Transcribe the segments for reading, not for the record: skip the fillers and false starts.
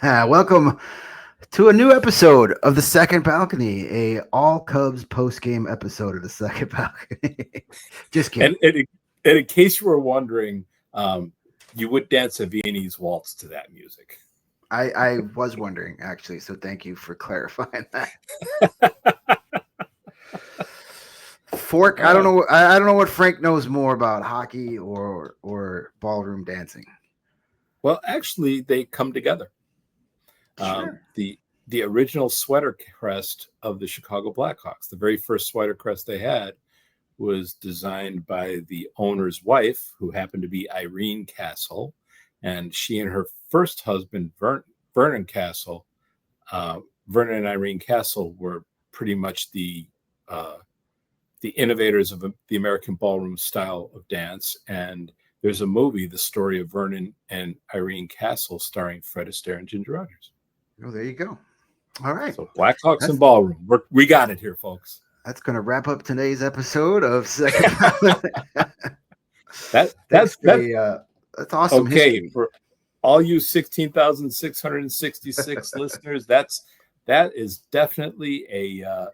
Welcome to a new episode of the Second Balcony, a all Cubs post-game episode of the Second Balcony. Just kidding. And in case you were wondering, you would dance a Viennese waltz to that music. I was wondering, actually, so thank you for clarifying that. Fork, I don't know what Frank knows more about hockey or ballroom dancing. Well, actually, they come together. Sure. The original sweater crest of the Chicago Blackhawks, the very first sweater crest they had, was designed by the owner's wife, who happened to be Irene Castle, and she and her first husband, Vernon Castle. Vernon and Irene Castle were pretty much the innovators of the American ballroom style of dance. And there's a movie, The Story of Vernon and Irene Castle, starring Fred Astaire and Ginger Rogers. Oh, there you go. All right. So Blackhawks and ballroom. We got it here, folks. That's going to wrap up today's episode of Second. That's awesome. Okay, history. For all you 16,666 listeners, that is definitely a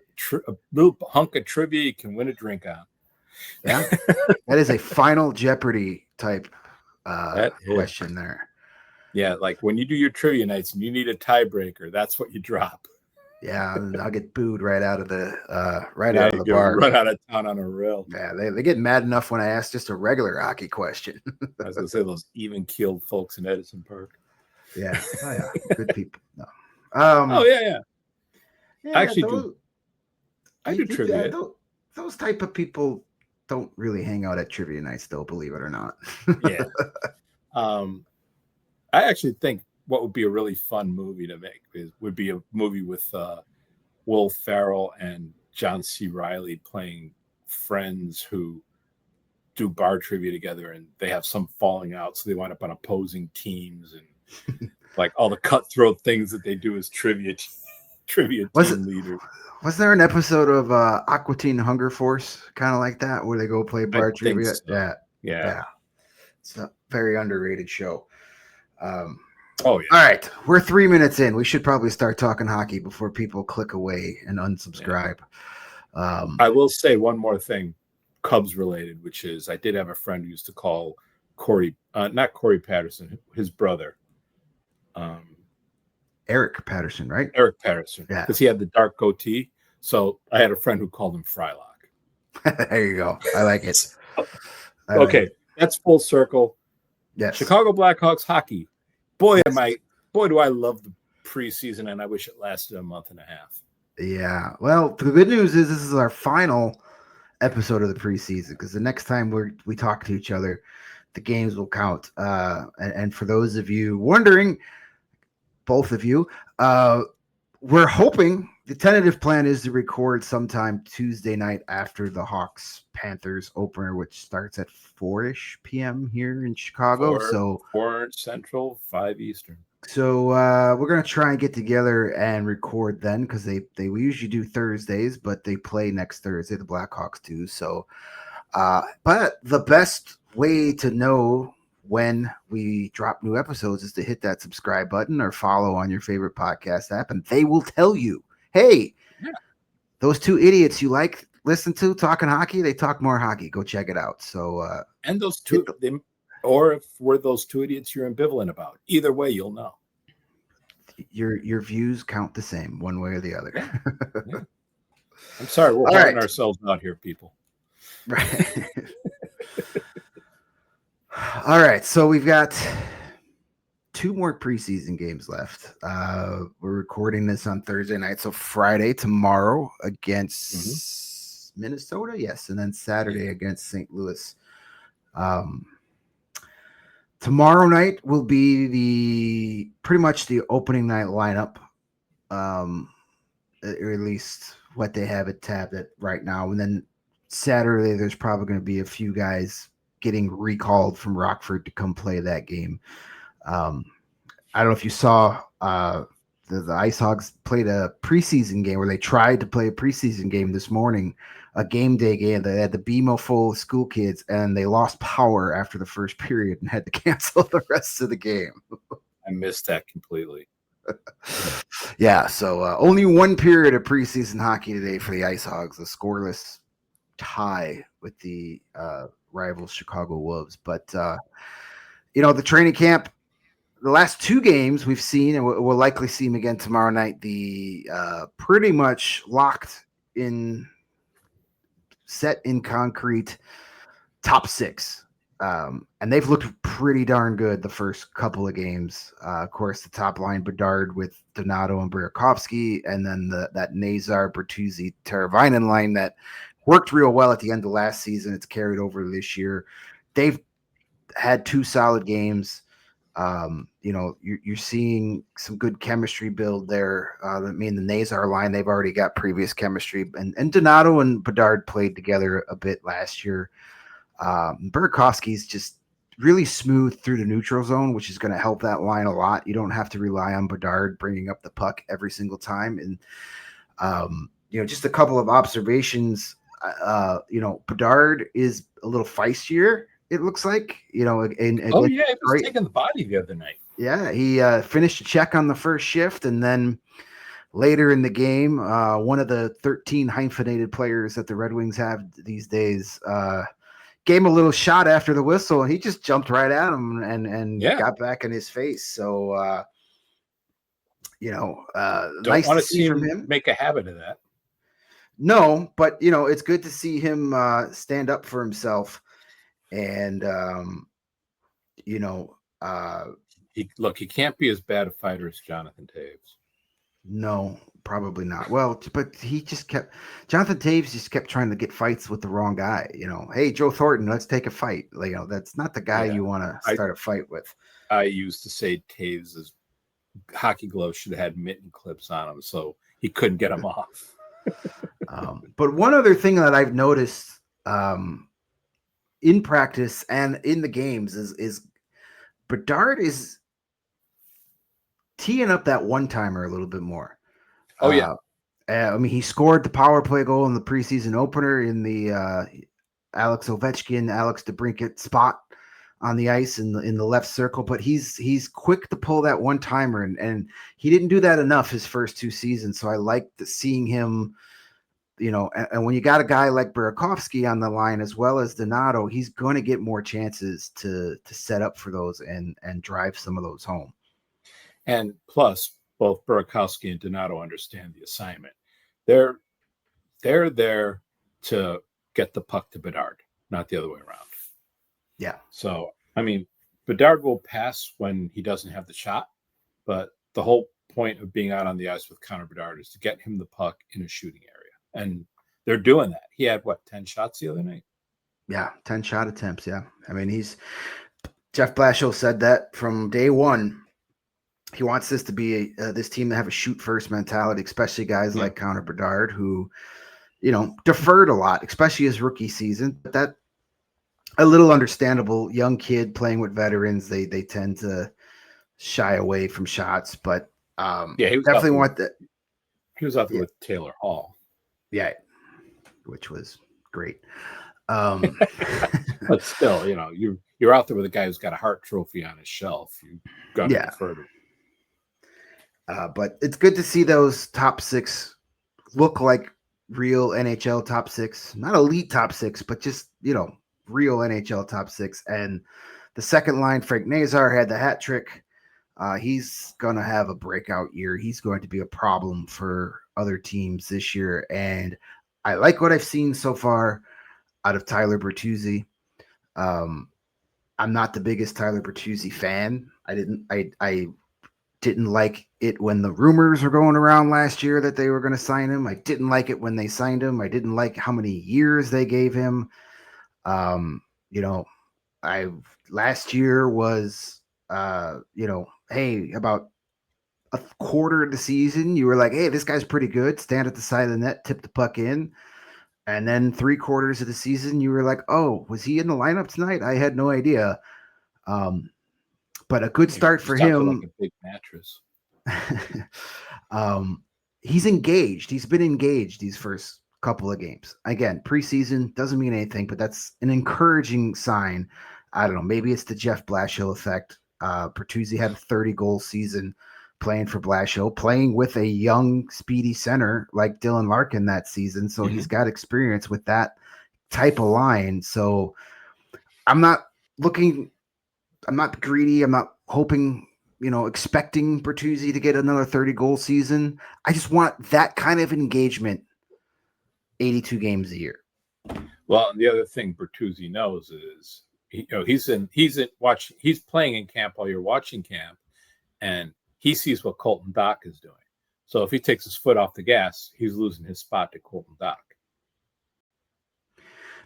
little hunk of trivia you can win a drink on. Yeah, that is a Final Jeopardy type question there. Yeah, like when you do your trivia nights and you need a tiebreaker, that's what you drop. Yeah, I'll get booed right out of the out of the bar. Run out of town on a rail. Yeah, they get mad enough when I ask just a regular hocky question. I was gonna say those even-keeled folks in Edison Park. Yeah, oh yeah, good people. No. Yeah. I do trivia. Those type of people don't really hang out at trivia nights, though. Believe it or not. Yeah. I actually think what would be a really fun movie to make would be a movie with Will Ferrell and John C. Reilly playing friends who do bar trivia together, and they have some falling out, so they wind up on opposing teams, and like all the cutthroat things that they do as trivia team leaders. Was there an episode of Aqua Teen Hunger Force kind of like that, where they go play bar trivia? So. Yeah. It's a very underrated show. Yeah. All right, we're 3 minutes in. We should probably start talking hockey before people click away and unsubscribe. Yeah. I will say one more thing, Cubs related, which is I did have a friend who used to call not Corey Patterson, his brother. Eric Patterson, right? Eric Patterson. Yeah. Because he had the dark goatee. So I had a friend who called him Frylock. There you go. I like it. That's full circle. Yes. Chicago Blackhawks hockey. Boy, do I love the preseason, and I wish it lasted a month and a half. Yeah. Well, the good news is this is our final episode of the preseason, because the next time we talk to each other, the games will count. And for those of you wondering, both of you, we're hoping the tentative plan is to record sometime Tuesday night after the Hawks-Panthers opener, which starts at 4-ish p.m. here in Chicago. 4 Central, 5 Eastern. So we're going to try and get together and record then, because they usually do Thursdays, but they play next Thursday, the Blackhawks do. So, but the best way to know when we drop new episodes is to hit that subscribe button or follow on your favorite podcast app, and they will tell you, hey, those two idiots you listen to talking hockey, they talk more hockey. Go check it out. So, and those two, or if we're those two idiots you're ambivalent about, either way, you'll know. Your views count the same, one way or the other. Yeah. I'm sorry, we're holding ourselves out here, people. Right. All right, so we've got 2 more preseason games left. We're recording this on Thursday night, so Friday tomorrow against Minnesota, yes, and then Saturday against St. Louis. Tomorrow night will be pretty much the opening night lineup, or at least what they have it tabbed at right now. And then Saturday, there's probably going to be a few guys getting recalled from Rockford to come play that game. I don't know if you saw the Ice Hogs played a preseason game, where they tried to play a preseason game this morning, a game day game. They had the BMO full of school kids, and they lost power after the first period and had to cancel the rest of the game. I missed that completely. Yeah, so only one period of preseason hockey today for the Ice Hogs, a scoreless tie with the rival Chicago Wolves. But, the training camp, the last two games we've seen, and we'll likely see them again tomorrow night, the pretty much locked in, set in concrete top six. And they've looked pretty darn good the first couple of games. Of course, the top line, Bedard with Donato and Burakovsky, and then that Nazar, Bertuzzi, Teravainen line that worked real well at the end of last season. It's carried over this year. They've had two solid games. You're seeing some good chemistry build there. I mean, the Nazar line, they've already got previous chemistry, and Donato and Bedard played together a bit last year. Burakovsky's just really smooth through the neutral zone, which is going to help that line a lot. You don't have to rely on Bedard bringing up the puck every single time. And, just a couple of observations. Bedard is a little feistier, it looks like. He was taking the body the other night. Yeah, he finished a check on the first shift, and then later in the game, one of the 13 hyphenated players that the Red Wings have these days gave him a little shot after the whistle, and he just jumped right at him and got back in his face. So, nice to see from him. Make a habit of that. No, but it's good to see him stand up for himself, and he can't be as bad a fighter as Jonathan Toews. No, probably not. Well, but Jonathan Toews just kept trying to get fights with the wrong guy. Hey, Joe Thornton, let's take a fight. That's not the guy you want to start a fight with. I used to say Toews' hockey gloves should have had mitten clips on them, so he couldn't get them off. But one other thing that I've noticed in practice and in the games is Bedard is teeing up that one-timer a little bit more. Oh, yeah. He scored the power play goal in the preseason opener in the Alex Ovechkin, Alex DeBrincat spot on the ice in the left circle, but he's quick to pull that one-timer, and he didn't do that enough his first two seasons, so I like seeing him, and when you got a guy like Burakovsky on the line as well as Donato, he's going to get more chances to set up for those and drive some of those home. And plus, both Burakovsky and Donato understand the assignment. They're there to get the puck to Bedard, not the other way around. Yeah. So, Bedard will pass when he doesn't have the shot, but the whole point of being out on the ice with Connor Bedard is to get him the puck in a shooting area. And they're doing that. He had, 10 shots the other night? Yeah, 10 shot attempts, yeah. Jeff Blashill said that from day one. He wants this to be this team to have a shoot-first mentality, especially guys like Connor Bedard, who, deferred a lot, especially his rookie season. But that a little understandable. Young kid playing with veterans, they tend to shy away from shots. But he was definitely want that. He was out there with Taylor Hall. Yeah, which was great. But still, you're out there with a guy who's got a Hart Trophy on his shelf. You got to defer to. But it's good to see those top six look like real NHL top six, not elite top six, but just, real NHL top six. And the second line, Frank Nazar, had the hat trick. He's going to have a breakout year. He's going to be a problem for other teams this year. And I like what I've seen so far out of Tyler Bertuzzi. I'm not the biggest Tyler Bertuzzi fan. I didn't like it when the rumors were going around last year that they were going to sign him. I didn't like it when they signed him. I didn't like how many years they gave him. Last year was, hey, about a quarter of the season, you were like, hey, this guy's pretty good. Stand at the side of the net, tip the puck in. And then 3/4 of the season, you were like, oh, was he in the lineup tonight? I had no idea. But a good start for him. Like a big mattress. He's engaged. He's been engaged these first couple of games. Again, preseason doesn't mean anything, but that's an encouraging sign. I don't know. Maybe it's the Jeff Blashill effect. Bertuzzi had a 30-goal season playing for Blashill, playing with a young, speedy center like Dylan Larkin that season. So he's got experience with that type of line. So I'm not greedy. I'm not hoping, expecting Bertuzzi to get another 30-goal season. I just want that kind of engagement 82 games a year. Well, and the other thing Bertuzzi knows is he's playing in camp while you're watching camp, and he sees what Colton Dock is doing. So if he takes his foot off the gas, he's losing his spot to Colton Dock.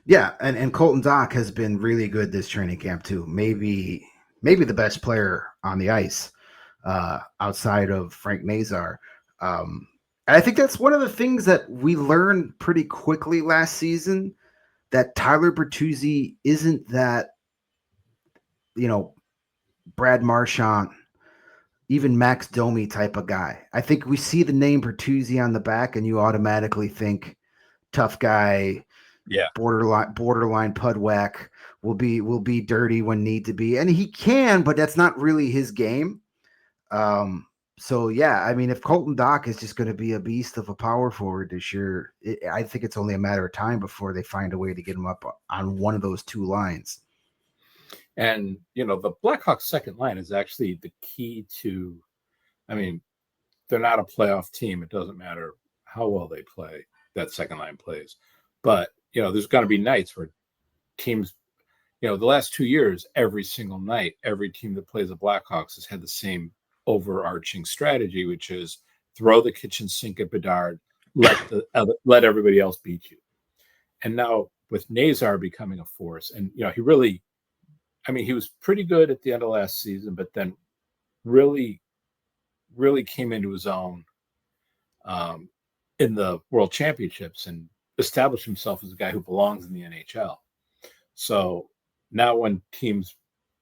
Yeah, and Colton Dock has been really good this training camp too. Maybe the best player on the ice outside of Frank Nazar. And I think that's one of the things that we learned pretty quickly last season, that Tyler Bertuzzi isn't that, Brad Marchand, even Max Domi type of guy. I think we see the name Bertuzzi on the back and you automatically think tough guy, borderline pud whack, will be dirty when need to be. And he can, but that's not really his game. So yeah, I mean, if Colton Dock is just going to be a beast of a power forward this year, I think it's only a matter of time before they find a way to get him up on one of those two lines. And, the Blackhawks second line is actually the key to, I mean, they're not a playoff team. It doesn't matter how well they play, that second line plays. But, there's going to be nights where teams, the last 2 years, every single night, every team that plays the Blackhawks has had the same overarching strategy, which is throw the kitchen sink at Bedard, let everybody else beat you. And now with Nazar becoming a force, and he was pretty good at the end of last season, but then really, really came into his own in the World Championships and established himself as a guy who belongs in the NHL. So now when teams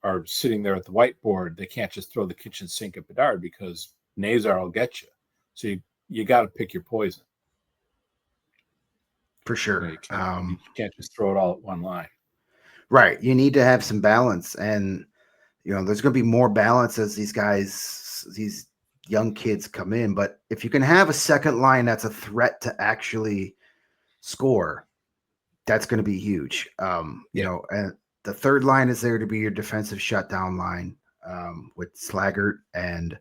are sitting there at the whiteboard, they can't just throw the kitchen sink at Bedard because Nazar will get you. So you got to pick your poison. For sure. You can't just throw it all at one line. Right. You need to have some balance, and there's going to be more balance as these young kids come in. But if you can have a second line that's a threat to actually score, that's going to be huge. And the third line is there to be your defensive shutdown line with Slaggert and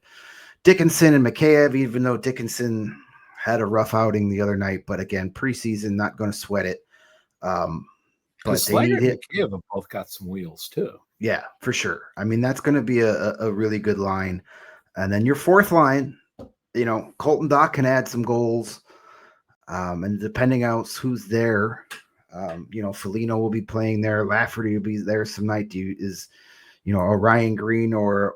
Dickinson and Mikheyev, even though Dickinson had a rough outing the other night. But again, preseason, not going to sweat it. But Slaggert and Mikheyev have both got some wheels too. Yeah, for sure. I mean, that's going to be a really good line. And then your fourth line, Colton Dock can add some goals. And depending on who's there, Foligno will be playing there. Lafferty will be there some night. A Ryan Green or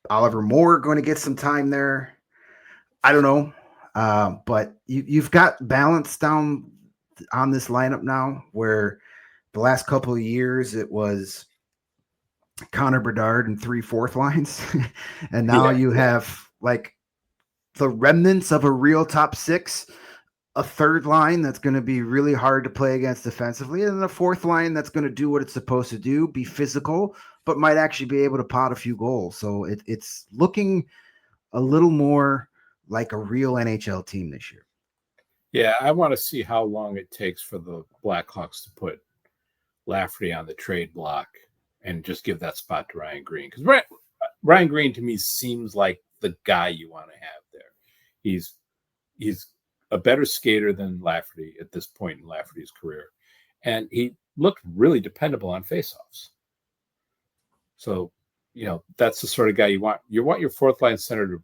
Oliver Moore going to get some time there. I don't know. But you've got balance down on this lineup now, where the last couple of years it was Connor Bedard and 3 fourth lines. And now you have like the remnants of a real top 6, a third line that's going to be really hard to play against defensively, and then a fourth line that's going to do what it's supposed to do, be physical, but might actually be able to pot a few goals. So it's looking a little more like a real NHL team this year. Yeah, I want to see how long it takes for the Blackhawks to put Lafferty on the trade block and just give that spot to Ryan Green. Because Ryan Green, to me, seems like the guy you want to have there. He's a better skater than Lafferty at this point in Lafferty's career. And he looked really dependable on faceoffs. So, that's the sort of guy you want. You want your fourth line center to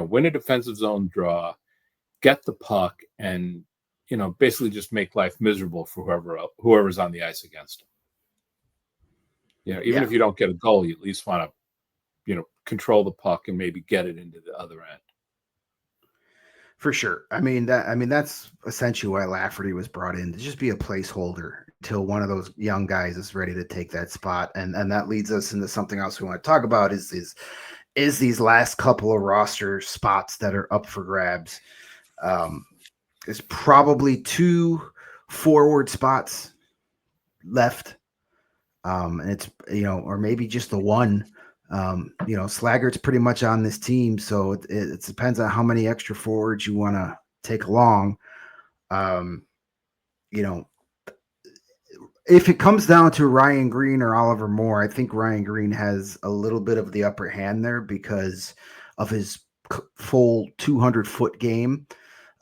win a defensive zone draw, get the puck, and, basically just make life miserable for whoever's on the ice against him. Even if you don't get a goal, you at least want to, control the puck and maybe get it into the other end. For sure. I mean, that's essentially why Lafferty was brought in, to just be a placeholder until one of those young guys is ready to take that spot. And that leads us into something else we want to talk about is these last couple of roster spots that are up for grabs. There's probably 2 forward spots left. And it's, or maybe just the one. Slaggert's pretty much on this team, so it depends on how many extra forwards you want to take along. You know, if it comes down to Ryan Green or Oliver Moore, I think Ryan Green has a little bit of the upper hand there because of his full 200-foot game.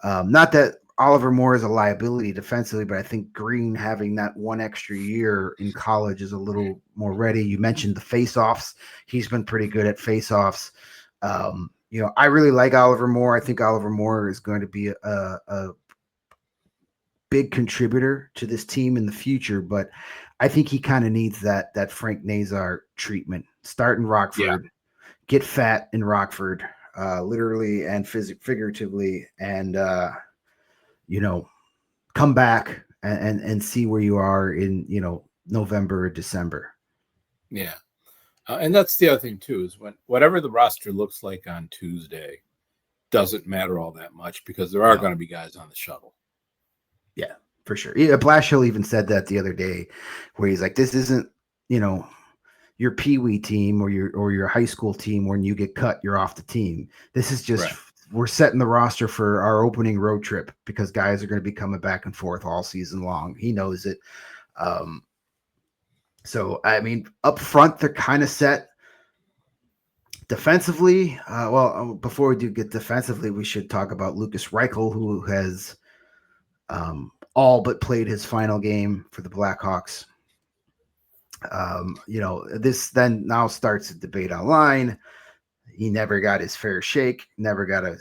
Not that Oliver Moore is a liability defensively, but I think Green having that one extra year in college is a little more ready. You mentioned the faceoffs. He's been pretty good at faceoffs. I really like Oliver Moore. I think Oliver Moore is going to be a big contributor to this team in the future, but I think he kind of needs that Frank Nazar treatment. Start in Rockford, get fat in Rockford, literally and figuratively, and come back and see where you are in November or December. Yeah, and that's the other thing too, is whatever the roster looks like on Tuesday doesn't matter all that much because there are going to be guys on the shuttle. Yeah, for sure. Yeah, Blashill even said that the other day, where he's like, "This isn't, your peewee team or your high school team. When you get cut, you're off the team. This is just we're setting the roster for our opening road trip because guys are going to be coming back and forth all season long. He knows it. So I mean, up front they're kind of set. Defensively, before we do get defensively, we should talk about Lukas Reichel, who has all but played his final game for the Blackhawks. This then now starts a debate online. He never got his fair shake, never got a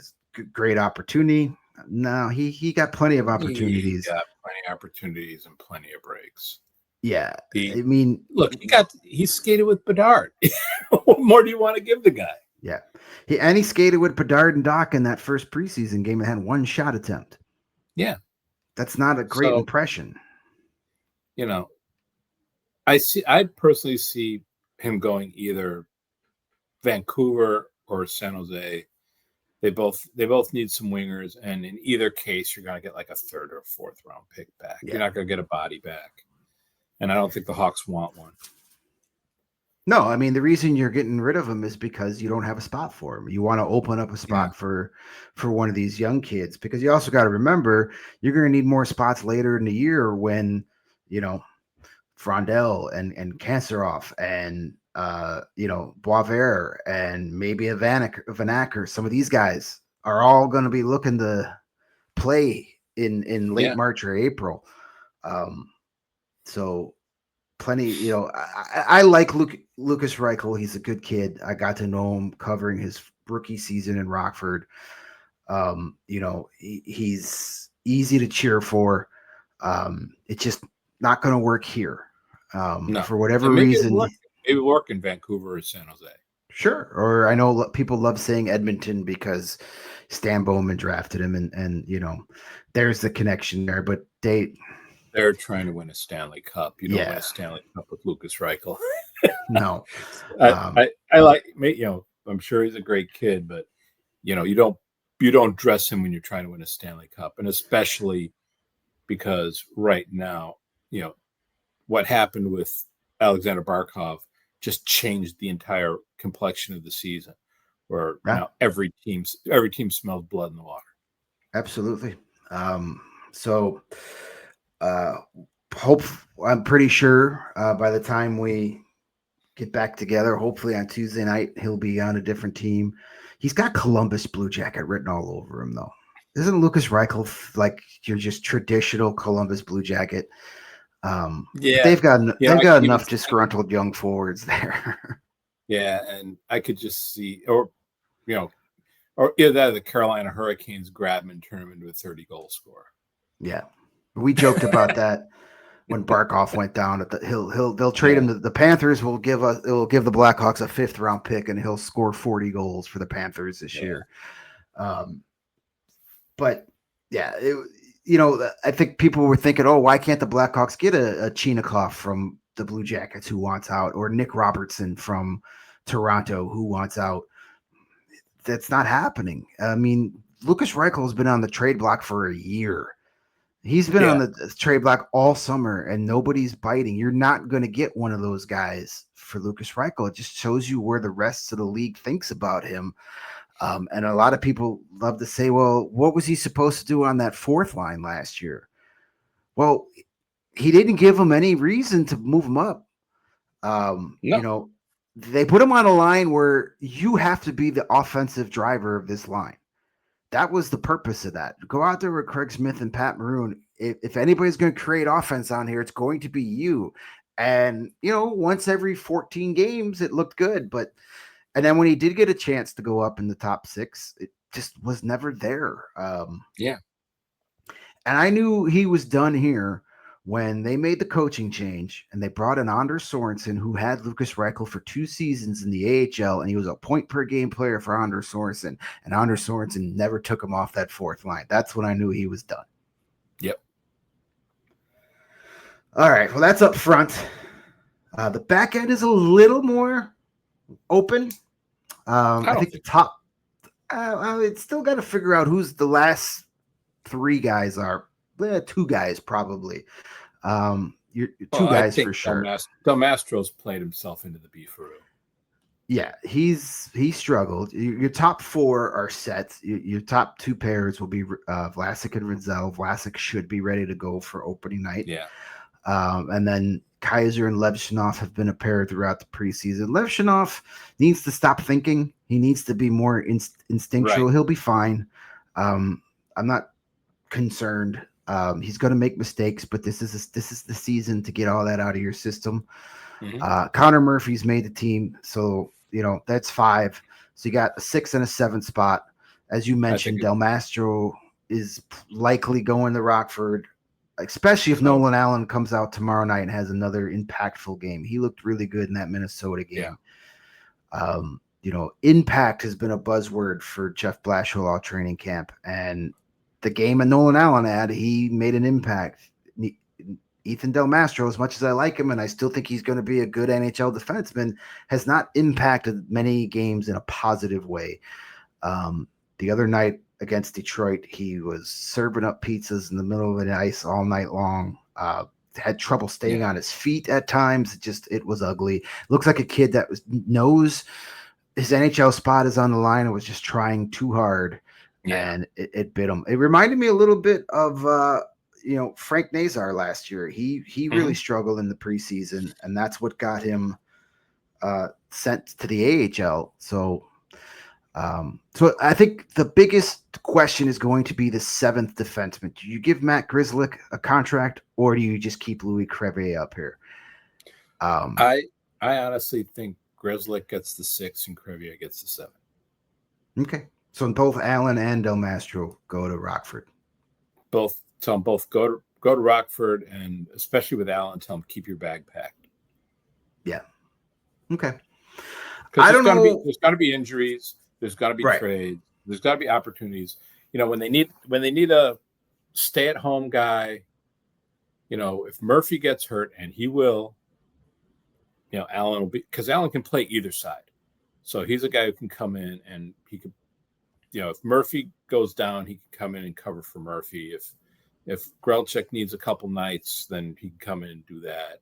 great opportunity. No, he got plenty of opportunities. He got plenty of opportunities and plenty of breaks. Yeah. I mean, look, he skated with Bedard. What more do you want to give the guy? Yeah. He skated with Bedard and Doc in that first preseason game and had one shot attempt. Yeah. That's not a great impression. I personally see him going either Vancouver or San Jose. They both need some wingers, and in either case, you're going to get like a third or fourth round pick back. Yeah. You're not going to get a body back, and I don't think the Hawks want one. No, I mean the reason you're getting rid of him is because you don't have a spot for him. You want to open up a spot for one of these young kids, because you also got to remember you're going to need more spots later in the year when Frondell and Kantserov and Boisvert and maybe Vanacker. Some of these guys are all going to be looking to play in late March or April. So plenty, I like Lukas Reichel. He's a good kid. I got to know him covering his rookie season in Rockford. He's easy to cheer for. It's just not going to work here. No. For whatever reason. Maybe work in Vancouver or San Jose. Sure. Or I know people love saying Edmonton because Stan Bowman drafted him and there's the connection there, but they're trying to win a Stanley Cup. You don't win a Stanley Cup with Lukas Reichel. No. I like, I'm sure he's a great kid, but you don't dress him when you're trying to win a Stanley Cup. And especially because right now, what happened with Alexander Barkov just changed the entire complexion of the season, where now every team smells blood in the water. Absolutely. I'm pretty sure by the time we get back together, hopefully on Tuesday night, he'll be on a different team. He's got Columbus Blue Jacket written all over him, though. Isn't Lukas Reichel like your just traditional Columbus Blue Jacket? They've got enough disgruntled young forwards there. Yeah, and I could just see, or either the Carolina Hurricanes grab him and turn him into a 30-goal scorer. Yeah, we joked about that when Barkov went down. They'll trade him. The Panthers will give the Blackhawks a 5th round pick, and he'll score 40 goals for the Panthers this year. But yeah, I think people were thinking, oh, why can't the Blackhawks get a Chinakhov from the Blue Jackets who wants out, or Nick Robertson from Toronto who wants out? That's not happening. I mean, Lukas Reichel has been on the trade block for a year. He's been on the trade block all summer, and nobody's biting. You're not going to get one of those guys for Lukas Reichel. It just shows you where the rest of the league thinks about him. And a lot of people love to say, well, what was he supposed to do on that fourth line last year? Well, he didn't give him any reason to move him up. No. You know, they put him on a line where you have to be the offensive driver of this line. That was the purpose of that. Go out there with Craig Smith and Pat Maroon. If anybody's going to create offense on here, it's going to be you. And, you know, once every 14 games, it looked good. And then when he did get a chance to go up in the top 6, it just was never there. Yeah. And I knew he was done here when they made the coaching change and they brought in Anders Sorensen, who had Lukas Reichel for 2 seasons in the AHL, and he was a point per game player for Anders Sorensen, and Anders Sorensen never took him off that fourth line. That's when I knew he was done. Yep. All right, well, that's up front. The back end is a little more open. I think the top, it's still got to figure out who's the last 3 guys are. 2 guys probably. You're 2 guys for sure. Del Mastro's played himself into the beefaroo. Yeah, he struggled. Your top 4 are set. Your top 2 pairs will be Vlasic and Rinzel. Vlasic should be ready to go for opening night. Yeah. And then Kaiser and Levshunov have been a pair throughout the preseason. Levshunov needs to stop thinking. He needs to be more instinctual. Right. He'll be fine. I'm not concerned. He's going to make mistakes, but this is the season to get all that out of your system. Mm-hmm. Connor Murphy's made the team, so you know that's 5. So you got a 6 and a 7 spot. As you mentioned, Del Mastro is likely going to Rockford, especially if Nolan Allen comes out tomorrow night and has another impactful game. He looked really good in that Minnesota game. Yeah. You know, impact has been a buzzword for Jeff Blashill all training camp, and the game and Nolan Allen had, he made an impact. Ethan Del Mastro, as much as I like him, and I still think he's going to be a good NHL defenseman, has not impacted many games in a positive way. The other night against Detroit, he was serving up pizzas in the middle of the ice all night long. Had trouble staying on his feet at times. It was ugly. Looks like a kid that knows his NHL spot is on the line and was just trying too hard. Yeah. And it bit him. It reminded me a little bit of Frank Nazar last year. He really struggled in the preseason, and that's what got him sent to the AHL. So I think the biggest question is going to be the 7th defenseman. Do you give Matt Grzelcyk a contract, or do you just keep Louis Crevier up here? I honestly think Grzelcyk gets the 6 and Crevier gets the 7. Okay. So both Allen and Del Mastro go to Rockford. Go to Rockford, and especially with Allen, tell him keep your bag packed. Yeah. Okay. I don't know. There's got to be injuries. There's got to be trades. There's got to be opportunities. You know, when they need a stay-at-home guy. You know, if Murphy gets hurt, and he will, you know, Allen will be, because Allen can play either side. So he's a guy who can come in and he could. You know, if Murphy goes down, he can come in and cover for Murphy. If Grzelcyk needs a couple nights, then he can come in and do that.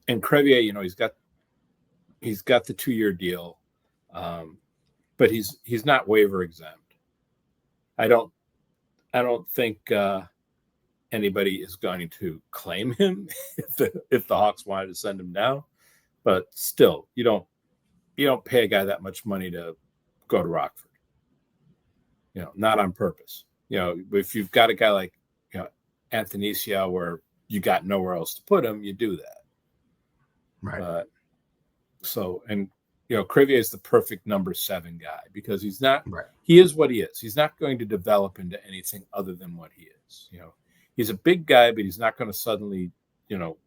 And Crevier, you know, he's got the 2-year deal, but he's not waiver exempt. I don't think anybody is going to claim him if the Hawks wanted to send him down. But still, you don't pay a guy that much money to go to Rockford, you know, not on purpose. You know, if you've got a guy like, you know, Anthonicia where you got nowhere else to put him, you do that. Right. And, you know, Crevier is the perfect number 7 guy because he's not, he is what he is. He's not going to develop into anything other than what he is. You know, he's a big guy, but he's not going to suddenly, you know,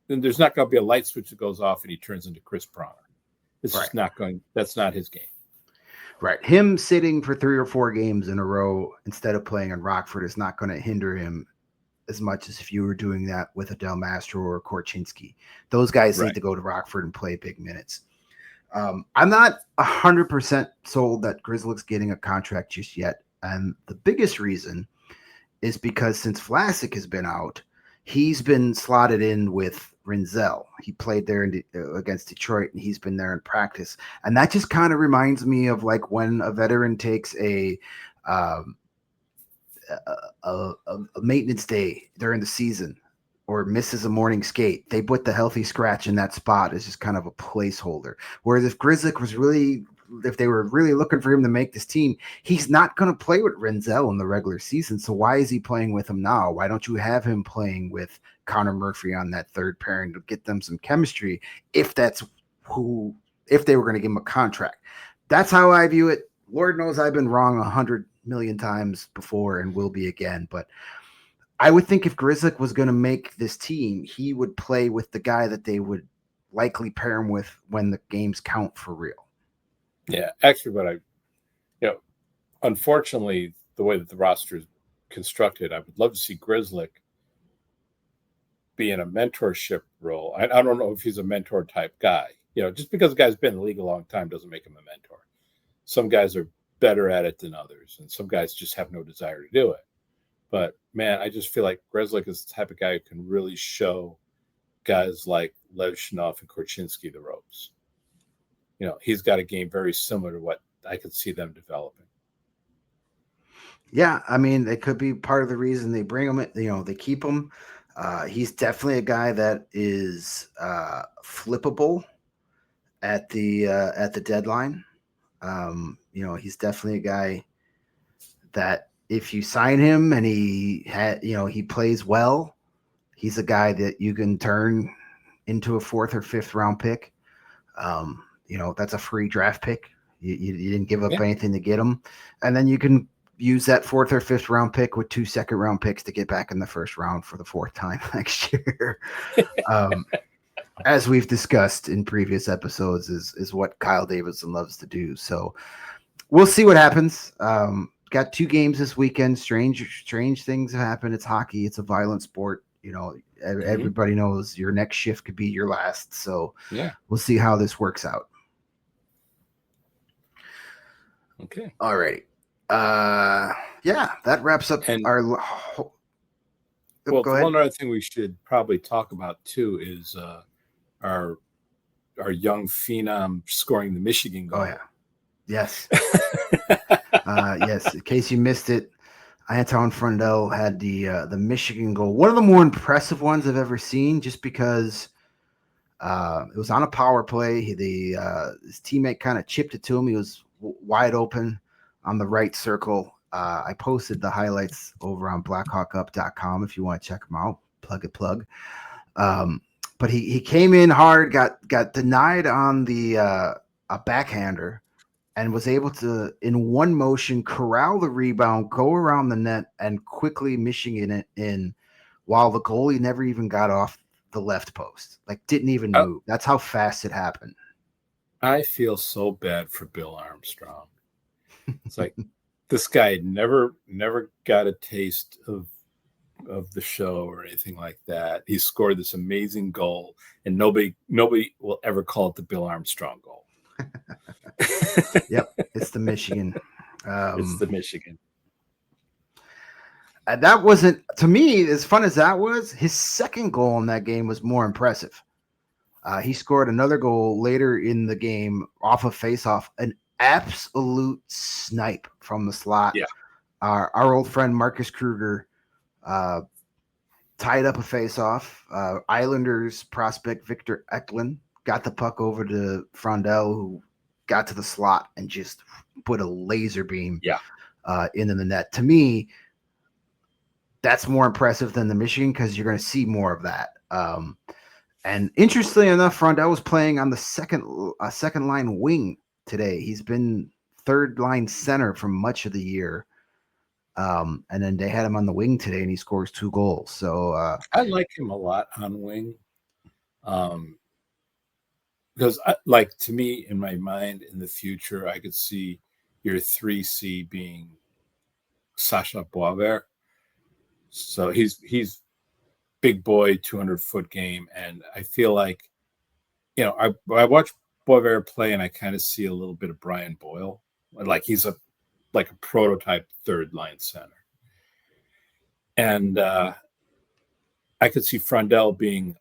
there's not going to be a light switch that goes off and he turns into Chris Pronger. It's just not going, that's not his game. Right. Him sitting for 3 or 4 games in a row instead of playing in Rockford is not going to hinder him as much as if you were doing that with a Del Mastro or Korchinski. Those guys need to go to Rockford and play big minutes. I'm not 100% sold that Grzelcyk's getting a contract just yet. And the biggest reason is because since Vlasic has been out, he's been slotted in with Rinzel. He played there against Detroit, and he's been there in practice. And that just kind of reminds me of like when a veteran takes a maintenance day during the season or misses a morning skate. They put the healthy scratch in that spot as just kind of a placeholder. Whereas if Grzelcyk was really, if they were really looking for him to make this team, he's not going to play with Rinzel in the regular season. So why is he playing with him now? Why don't you have him playing with Connor Murphy on that third pairing to get them some chemistry if that's who, if they were going to give him a contract? That's how I view it. Lord knows I've been wrong 100 million times before and will be again. But I would think if Grzelcyk was going to make this team, he would play with the guy that they would likely pair him with when the games count for real. Yeah, actually, unfortunately, the way that the roster is constructed, I would love to see Grzelcyk be in a mentorship role. I don't know if he's a mentor type guy. Just because a guy's been in the league a long time doesn't make him a mentor. Some guys are better at it than others, and some guys just have no desire to do it. But man, I just feel like Grzelcyk is the type of guy who can really show guys like Levshunov and Korchinski the ropes. He's got a game very similar to what I could see them developing. Yeah, I mean, it could be part of the reason they bring him. They keep him. He's definitely a guy that is flippable at the deadline. He's definitely a guy that if you sign him and he plays well, he's a guy that you can turn into a 4th or 5th round pick. That's a free draft pick. You didn't give up anything to get him. And then you can use that 4th or 5th round pick with 2 second round picks to get back in the first round for the 4th time next year. As we've discussed in previous episodes, is what Kyle Davidson loves to do. So we'll see what happens. Got 2 games this weekend. Strange things have happened. It's hockey. It's a violent sport. Everybody knows your next shift could be your last. So we'll see how this works out. Okay. All righty. That wraps up our. Well, one other thing we should probably talk about too is our young phenom scoring the Michigan goal. Oh yeah, yes, yes. In case you missed it, Anton Frondell had the Michigan goal, one of the more impressive ones I've ever seen, just because it was on a power play. His teammate kind of chipped it to him. He was wide open on the right circle. I posted the highlights over on blackhawkup.com if you want to check them out. Plug. But he came in hard, got denied on the a backhander, and was able to, in one motion, corral the rebound, go around the net, and quickly Michigan it in, while the goalie never even got off the left post. Like, didn't even move. That's how fast it happened. I feel so bad for Bill Armstrong. It's like this guy never got a taste of the show or anything like that. He scored this amazing goal, and nobody will ever call it the Bill Armstrong goal. Yep, it's the Michigan. It's the Michigan. That wasn't, to me, as fun as that was, his second goal in that game was more impressive. He scored another goal later in the game off of faceoff, an absolute snipe from the slot. Yeah. Our old friend Marcus Kruger tied up a faceoff. Islanders prospect Victor Eklund got the puck over to Frondell, who got to the slot and just put a laser beam into the net. To me, that's more impressive than the Michigan, because you're going to see more of that. And interestingly enough, Frondell was playing on the second line wing today. He's been third line center for much of the year. And then they had him on the wing today, and he scores 2 goals. So I like him a lot on wing. Because to me, in my mind, in the future, I could see your 3C being Sasha Boisvert. So he's big boy, 200-foot game, and I feel like, I watch Boisvert play, and I kind of see a little bit of Brian Boyle. Like he's a prototype third line center. And I could see Frondell being,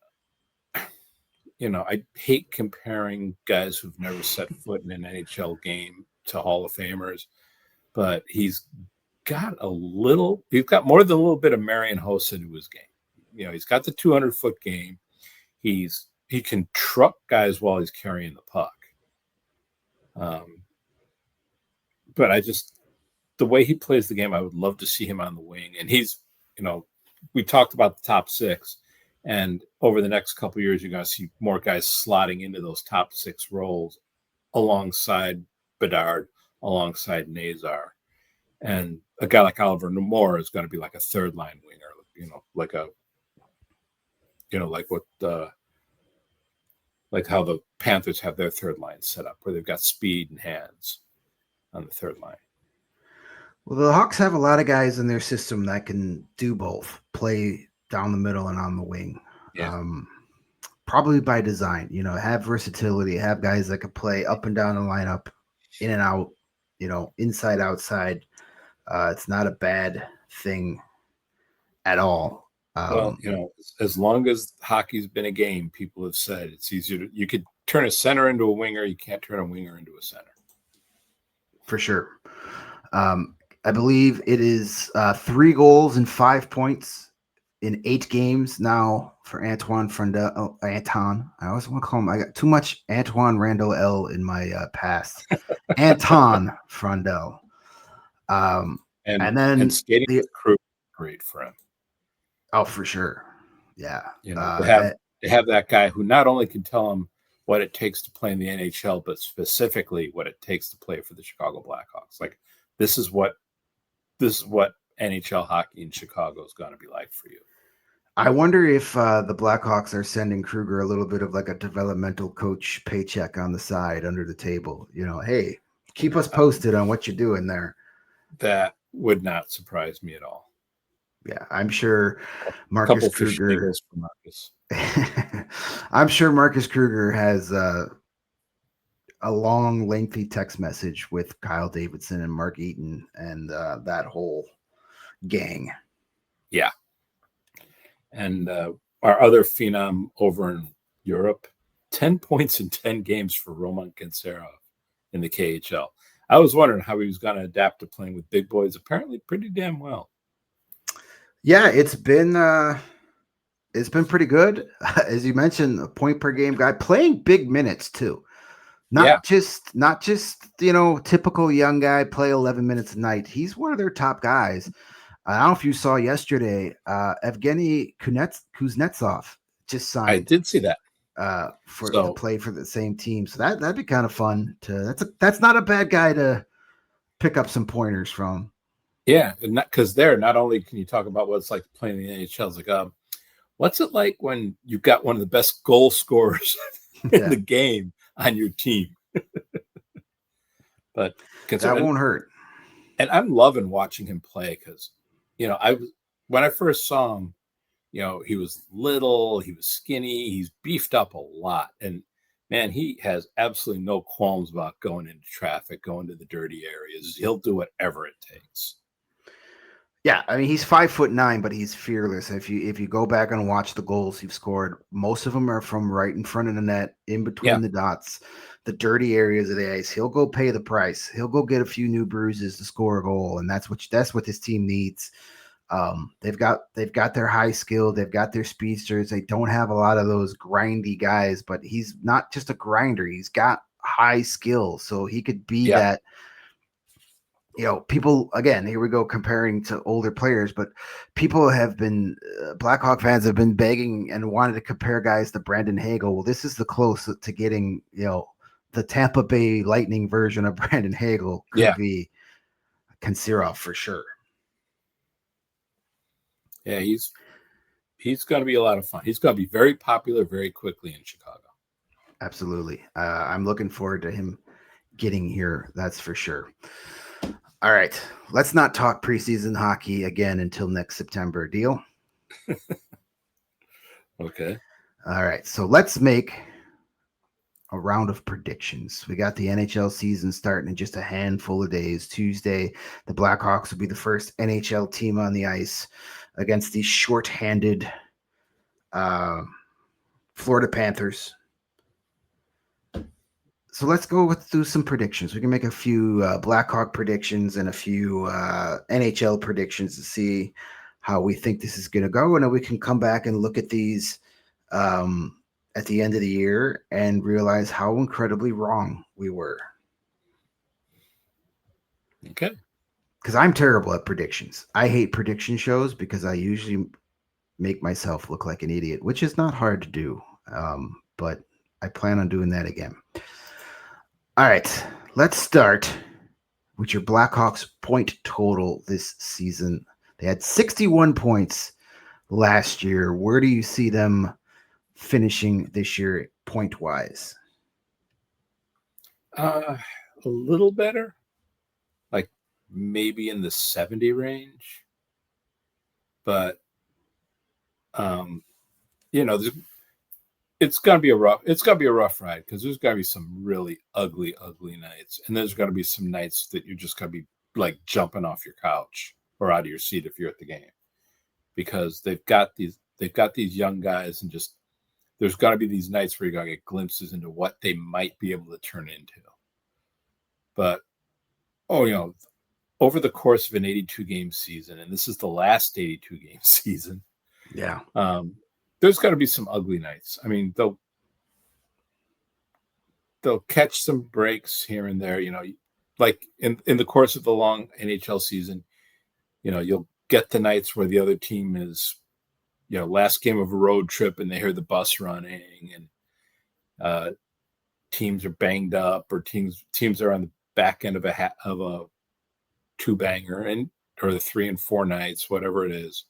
I hate comparing guys who've never set foot in an NHL game to Hall of Famers, but he's got more than a little bit of Marian Hossa to his game. He's got the 200-foot game. He can truck guys while he's carrying the puck. But the way he plays the game, I would love to see him on the wing. And he's, we talked about the top six, and over the next couple of years, you're going to see more guys slotting into those top six roles alongside Bedard, alongside Nazar. And a guy like Oliver Moore is going to be like a third line winger, like how the Panthers have their third line set up, where they've got speed and hands on the third line. Well, the Hawks have a lot of guys in their system that can do both, play down the middle and on the wing. Yeah. Probably by design, have versatility, have guys that can play up and down the lineup, in and out, inside, outside. It's not a bad thing at all. As long as hockey's been a game, people have said it's easier you could turn a center into a winger. You can't turn a winger into a center. For sure. I believe it is 3 goals and 5 points in 8 games now for Antoine Frondell. Oh, Anton. I always want to call him. I got too much Antoine Randall L in my past. Anton Frondell. And then skating with crew, great for him. Oh, for sure. Yeah. They have that guy who not only can tell him what it takes to play in the NHL, but specifically what it takes to play for the Chicago Blackhawks. Like, this is what NHL hockey in Chicago is going to be like for you. I wonder if the Blackhawks are sending Kruger a little bit of like a developmental coach paycheck on the side under the table. Hey, keep us posted on what you're doing there. That would not surprise me at all. Yeah, I'm sure Marcus Kruger. I'm sure Marcus Kruger has a long, lengthy text message with Kyle Davidson and Mark Eaton and that whole gang. Yeah. And our other phenom over in Europe, 10 points in 10 games for Roman Kantserov in the KHL. I was wondering how he was going to adapt to playing with big boys. Apparently pretty damn well. Yeah, it's been pretty good. As you mentioned, a point per game guy playing big minutes too. Not just typical young guy play 11 minutes a night. He's one of their top guys. I don't know if you saw yesterday, Evgeny Kuznetsov just signed. I did see that. To play for the same team. So that'd be kind of fun that's not a bad guy to pick up some pointers from. Yeah, because there, not only can you talk about what it's like playing in the NHL, it's like, what's it like when you've got one of the best goal scorers in the game on your team? But that won't hurt. And I'm loving watching him play because, when I first saw him, he was little, he was skinny, he's beefed up a lot. And man, he has absolutely no qualms about going into traffic, going to the dirty areas. He'll do whatever it takes. Yeah, I mean, he's 5'9", but he's fearless. If you go back and watch the goals he's scored, most of them are from right in front of the net, in between the dots, the dirty areas of the ice. He'll go pay the price. He'll go get a few new bruises to score a goal, and that's what this team needs. They've got their high skill, they've got their speedsters. They don't have a lot of those grindy guys, but he's not just a grinder. He's got high skill, so he could be that. People, again, here we go comparing to older players, but people have been, Blackhawk fans have been begging and wanted to compare guys to Brandon Hagel. Well, this is the close to getting, the Tampa Bay Lightning version of Brandon Hagel could be Kantserov for sure. Yeah, he's going to be a lot of fun. He's going to be very popular very quickly in Chicago. Absolutely. I'm looking forward to him getting here. That's for sure. All right, let's not talk preseason hockey again until next September. Deal? Okay. All right, so let's make a round of predictions. We got the NHL season starting in just a handful of days. Tuesday, the Blackhawks will be the first NHL team on the ice. against the short-handed Florida Panthers. So let's go through some predictions. We can make a few Blackhawk predictions and a few NHL predictions to see how we think this is going to go. And then we can come back and look at these at the end of the year and realize how incredibly wrong we were. Okay. Because I'm terrible at predictions. I hate prediction shows because I usually make myself look like an idiot, which is not hard to do. But I plan on doing that again. All right, let's start with your Blackhawks point total this season. They had 61 points last year. Where do you see them finishing this year point-wise? A little better, like maybe in the 70 range. But, it's gonna be a rough ride because there's gotta be some really ugly nights, and there's gotta be some nights that you're just gonna be like jumping off your couch or out of your seat if you're at the game, because they've got these young guys, and just there's gotta be these nights where you gotta get glimpses into what they might be able to turn into. But over the course of an 82 game season, and this is the last 82 game season, yeah. There's got to be some ugly nights. I mean, they'll catch some breaks here and there. Like in the course of the long NHL season, you'll get the nights where the other team is, last game of a road trip, and they hear the bus running, and teams are banged up, or teams are on the back end of a two banger, or the 3 and 4 nights, whatever it is.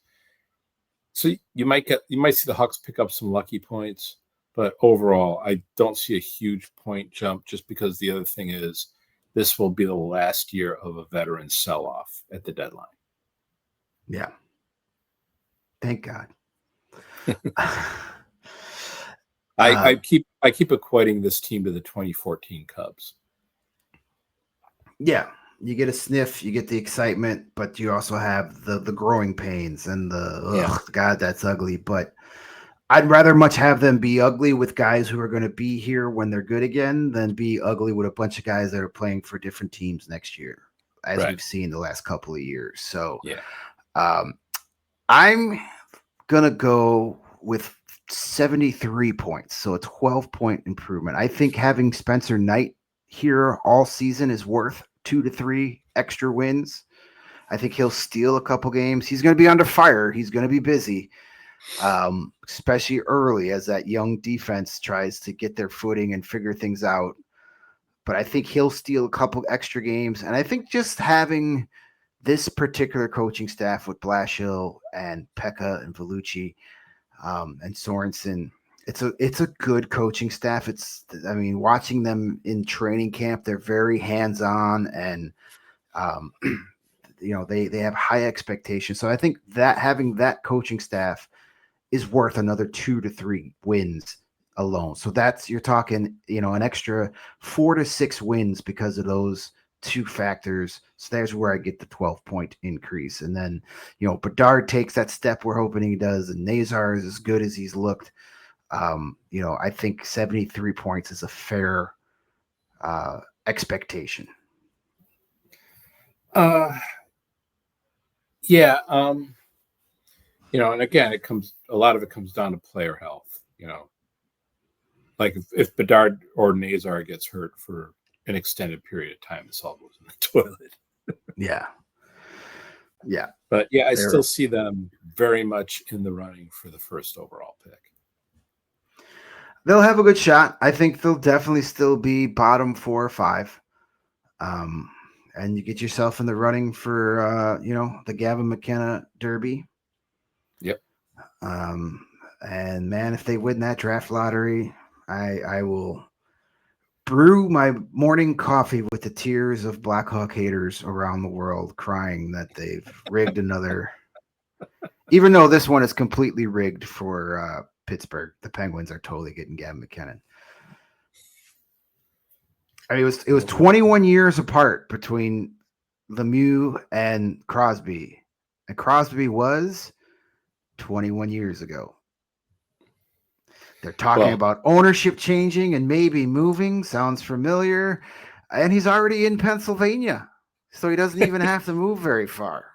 So you might see the Hawks pick up some lucky points, but overall, I don't see a huge point jump, just because the other thing is this will be the last year of a veteran sell-off at the deadline. Yeah. Thank God. I keep equating this team to the 2014 Cubs. Yeah. You get a sniff, you get the excitement, but you also have the growing pains and God, that's ugly. But I'd rather much have them be ugly with guys who are going to be here when they're good again than be ugly with a bunch of guys that are playing for different teams next year, as we've seen the last couple of years. So I'm going to go with 73 points. So a 12-point improvement. I think having Spencer Knight here all season is worth 2 to 3 extra wins. I think he'll steal a couple games. He's going to be under fire. He's going to be busy, especially early as that young defense tries to get their footing and figure things out. But I think he'll steal a couple extra games. And I think just having this particular coaching staff with Blashill and Pekka and Vellucci and Sorensen, it's a good coaching staff. Watching them in training camp, they're very hands-on, and they have high expectations. So I think that having that coaching staff is worth another 2 to 3 wins alone. So you're talking, an extra 4 to 6 wins because of those two factors. So there's where I get the 12-point increase. And then, Bedard takes that step we're hoping he does, and Nazar is as good as he's looked. I think 73 points is a fair expectation. And again, a lot of it comes down to player health. Like if Bedard or Nazar gets hurt for an extended period of time, this all goes in the toilet. Yeah. But I still see them very much in the running for the first overall pick. They'll have a good shot. I think they'll definitely still be bottom 4 or 5. And you get yourself in the running for, the Gavin McKenna Derby. Yep. And man, if they win that draft lottery, I will brew my morning coffee with the tears of Blackhawk haters around the world, crying that they've rigged another, even though this one is completely rigged for Pittsburgh. The Penguins are totally getting Gavin McKinnon. It was 21 years apart between Lemieux and Crosby. And Crosby was 21 years ago. They're talking about ownership changing and maybe moving. Sounds familiar. And he's already in Pennsylvania, so he doesn't even have to move very far.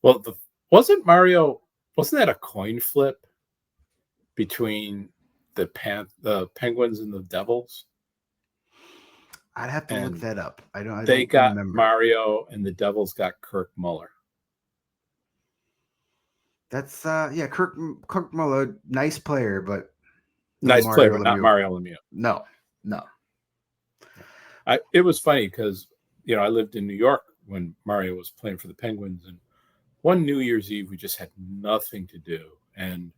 Well, wasn't that a coin flip between the Penguins and the Devils? I'd have to look that up. I don't got remember. Mario, and the Devils got Kirk Muller. That's Kirk Muller, nice player, but not Mario Lemieux. No. It was funny because I lived in New York when Mario was playing for the Penguins, and one New Year's Eve we just had nothing to do, and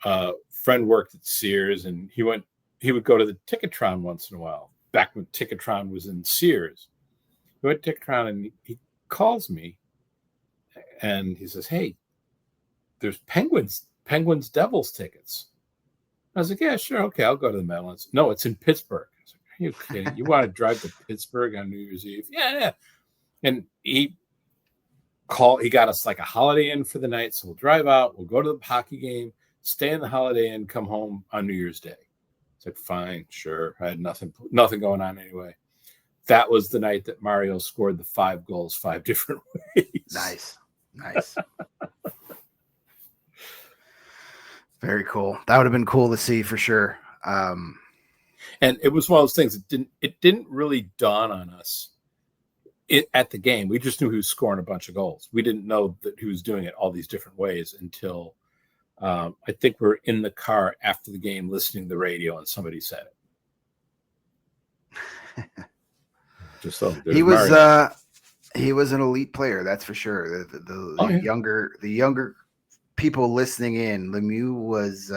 a friend worked at Sears, and he would go to the Ticketron once in a while. Back when Ticketron was in Sears, he went to Ticketron, and he calls me, and he says, "Hey, there's Penguins Devils tickets." I was like, "Yeah, sure, okay, I'll go to the Meadowlands." "No, it's in Pittsburgh." I was like, "Are you kidding? You want to drive to Pittsburgh on New Year's Eve?" Yeah. And he got us like a Holiday Inn for the night, so we'll drive out, we'll go to the hockey game, stay in the Holiday Inn, come home on New Year's Day. It's like, fine, sure. I had nothing going on anyway. That was the night that Mario scored the 5 goals 5 different ways. Nice. Very cool. That would have been cool to see for sure. And it was one of those things that didn't really dawn on us at the game. We just knew he was scoring a bunch of goals. We didn't know that he was doing it all these different ways until I think we're in the car after the game listening to the radio and somebody said it. Just so he was an elite player, that's for sure. The younger people listening in, Lemieux was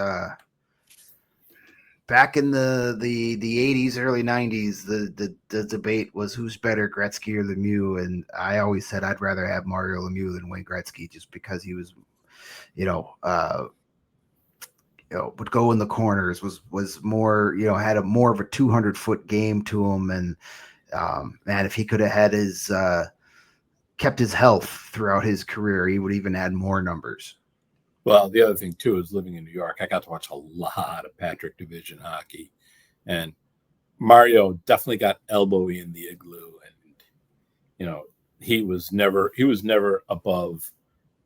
back in the 80s, early 90s. The debate was who's better, Gretzky or Lemieux, and I always said I'd rather have Mario Lemieux than Wayne Gretzky, just because he was, would go in the corners, was more, had more of a 200-foot game to him, and man, if he could have had kept his health throughout his career, he would even add more numbers. Well, the other thing too is living in New York, I got to watch a lot of Patrick Division hockey, and Mario definitely got elbowy in the igloo, and he was never above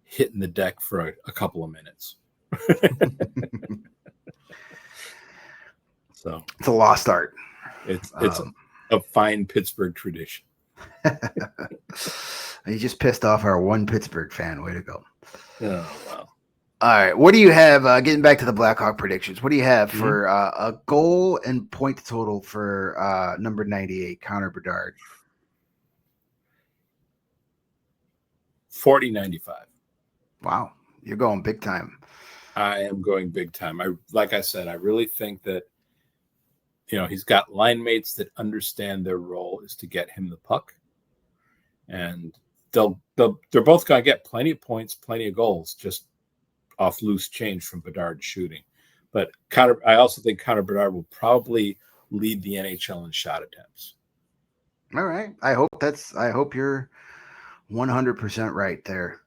hitting the deck for a couple of minutes. So it's a lost art. It's a fine Pittsburgh tradition. You just pissed off our one Pittsburgh fan. Way to go. Oh, wow. All right. What do you have? Getting back to the Blackhawk predictions, what do you have for a goal and point total for number 98, Connor Bedard? 40-95. Wow. You're going big time. I am going big time. Like I said, I really think that he's got line mates that understand their role is to get him the puck, and they're both going to get plenty of points, plenty of goals, just off loose change from Bedard shooting. But I also think Connor Bedard will probably lead the NHL in shot attempts. All right. I hope you're 100% right there.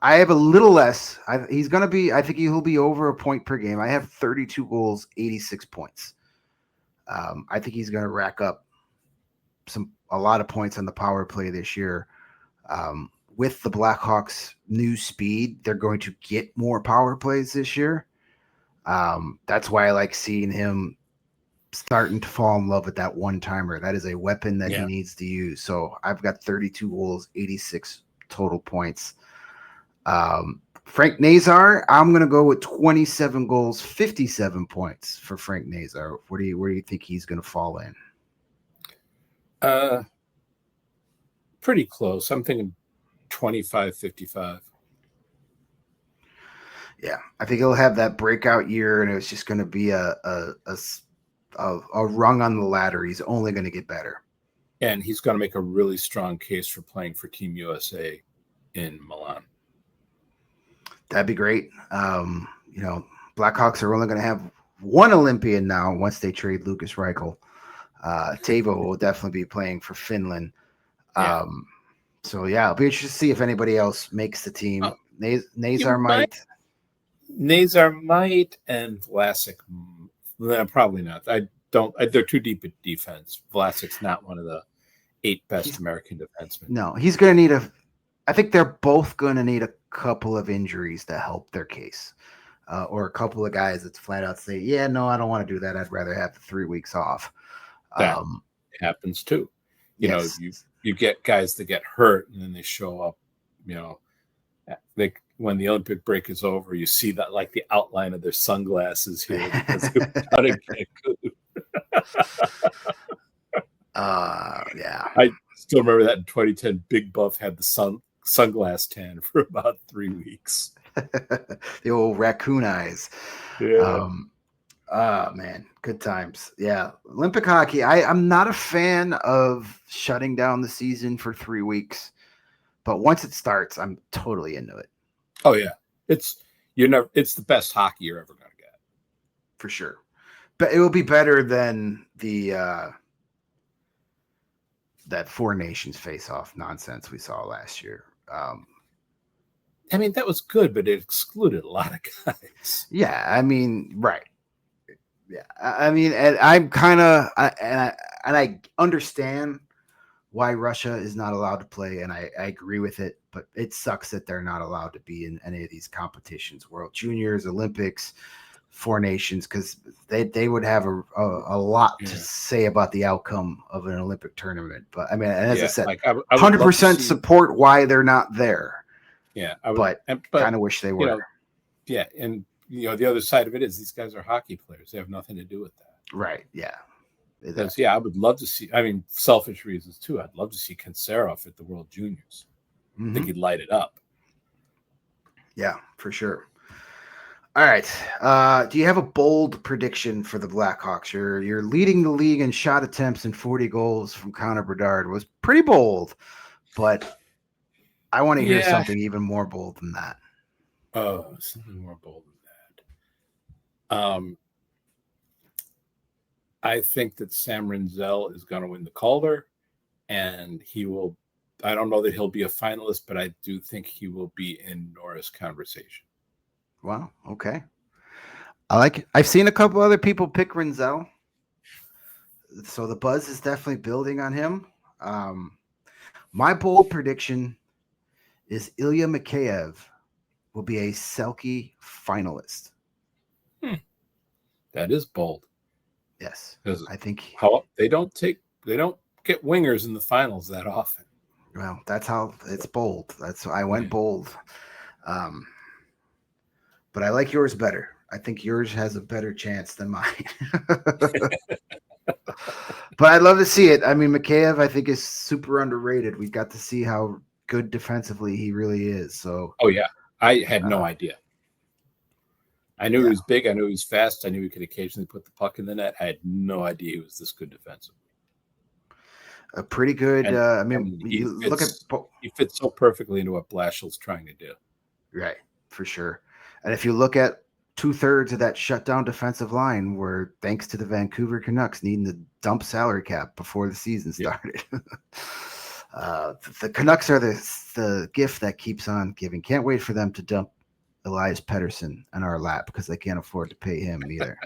I have a little less. I think he'll be over a point per game. I have 32 goals, 86 points. I think he's going to rack up a lot of points on the power play this year. With the Blackhawks' new speed, they're going to get more power plays this year. That's why I like seeing him starting to fall in love with that one-timer. That is a weapon that he needs to use. So I've got 32 goals, 86 total points. Frank Nazar, I'm going to go with 27 goals, 57 points for Frank Nazar. Where do you think he's going to fall in? Pretty close. I'm thinking 25-55. Yeah, I think he'll have that breakout year, and it's just going to be a rung on the ladder. He's only going to get better. And he's going to make a really strong case for playing for Team USA in Milan. That'd be great. Blackhawks are only going to have one Olympian now once they trade Lukas Reichel. Tavo will definitely be playing for Finland. So, it'll be interesting to see if anybody else makes the team Nazar might. Nazar might, and Vlasic. Probably not. They're too deep at defense. Vlasic's not one of the 8 best American defensemen. No, he's going to need I think they're both going to need a couple of injuries to help their case, or a couple of guys that's flat out say, "Yeah, no, I don't want to do that. I'd rather have the 3 weeks off." That happens too. You know, you get guys that get hurt and then they show up. You know, when the Olympic break is over, you see that like the outline of their sunglasses here because they're about to get good. Yeah. I still remember that in 2010. Big Buff had the sunglass tan for about 3 weeks. The old raccoon eyes. Yeah. Man, good times. Yeah. Olympic hockey. I'm not a fan of shutting down the season for 3 weeks, but once it starts, I'm totally into it. Oh yeah. It's the best hockey you're ever going to get. For sure. But it will be better than the that 4 nations face-off nonsense we saw last year. I mean, that was good, but it excluded a lot of guys. Yeah, I mean, right. Yeah, I mean, and I'm kind of, I understand why Russia is not allowed to play, and I agree with it, but it sucks that they're not allowed to be in any of these competitions, World Juniors, Olympics, 4 nations, because they would have a lot to say about the outcome of an Olympic tournament. But I mean, as I said, like, I 100% support why they're not there. Yeah, but kind of wish they were. And the other side of it is these guys are hockey players; they have nothing to do with that. Right? Yeah. Because I would love to see. I mean, selfish reasons too. I'd love to see Kantserov at the World Juniors. I think he'd light it up. Yeah, for sure. All right. Do you have a bold prediction for the Blackhawks? You're leading the league in shot attempts and 40 goals from Connor Bedard. It was pretty bold, but I want to hear something even more bold than that. Oh, something more bold than that. I think that Sam Renzel is going to win the Calder, and he will. I don't know that he'll be a finalist, but I do think he will be in Norris conversation. Wow. Okay. I like it. I've seen a couple other people pick Renzel, so the buzz is definitely building on him. My bold prediction is Ilya Mikheyev will be a Selke finalist. That is bold. Yes, I think they don't get wingers in the finals that often. Well, that's how it's bold. That's why I went bold. But I like yours better. I think yours has a better chance than mine. But I'd love to see it. I mean, Mikheyev, I think, is super underrated. We got to see how good defensively he really is. So, I had no idea. I knew he was big. I knew he was fast. I knew he could occasionally put the puck in the net. I had no idea he was this good defensively. A pretty good. He fits so perfectly into what Blashill's trying to do. Right, for sure. And if you look at 2/3 of that shutdown defensive line, were thanks to the Vancouver Canucks needing to dump salary cap before the season started. The Canucks are the gift that keeps on giving. Can't wait for them to dump Elias Pettersson in our lap because they can't afford to pay him either.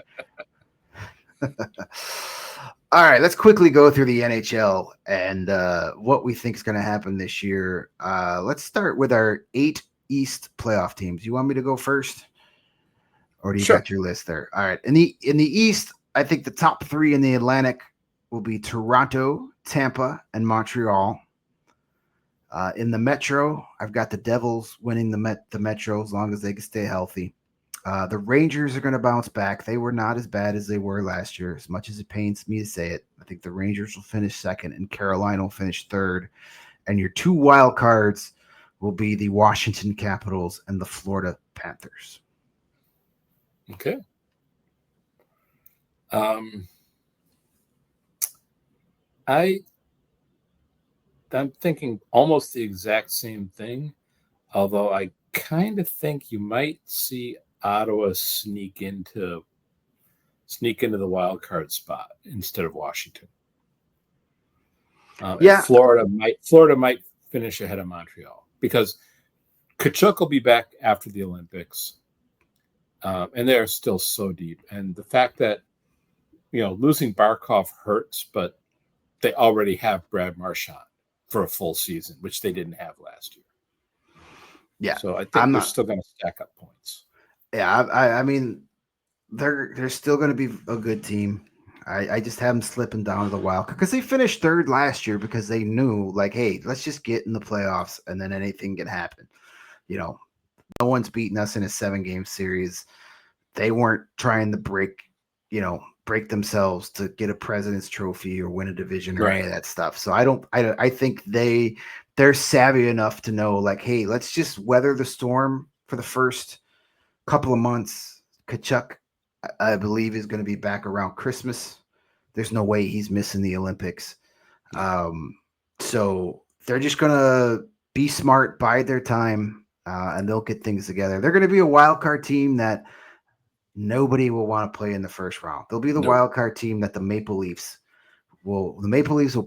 All right, let's quickly go through the NHL and what we think is going to happen this year. Let's start with our 8 East playoff teams. You want me to go first? Or do you got your list there? All right. In the East, I think the top 3 in the Atlantic will be Toronto, Tampa, and Montreal. In the Metro, I've got the Devils winning the Metro as long as they can stay healthy. The Rangers are going to bounce back. They were not as bad as they were last year, as much as it pains me to say it. I think the Rangers will finish second and Carolina will finish third. And your 2 wild cards will be the Washington Capitals and the Florida Panthers. Okay. I'm thinking almost the exact same thing, although I kind of think you might see Ottawa sneak into the wild card spot instead of Washington. Florida might finish ahead of Montreal because Kachuk will be back after the Olympics, and they're still so deep. And the fact that losing Barkov hurts, but they already have Brad Marchand for a full season, which they didn't have last year. Yeah, so I think they're still going to stack up points. Yeah, I mean, they're still going to be a good team. I just have them slipping down to the wild because they finished third last year because they knew, like, hey, let's just get in the playoffs and then anything can happen. No one's beating us in a 7-game series. They weren't trying to break themselves to get a President's Trophy or win a division or any of that stuff. So I think they're savvy enough to know, like, hey, let's just weather the storm for the first couple of months. Kachuk, I believe, is going to be back around Christmas. There's no way he's missing the Olympics. So they're just going to be smart, bide their time, and they'll get things together. They're going to be a wild card team that nobody will want to play in the first round. They'll be the wild card team that the Maple Leafs will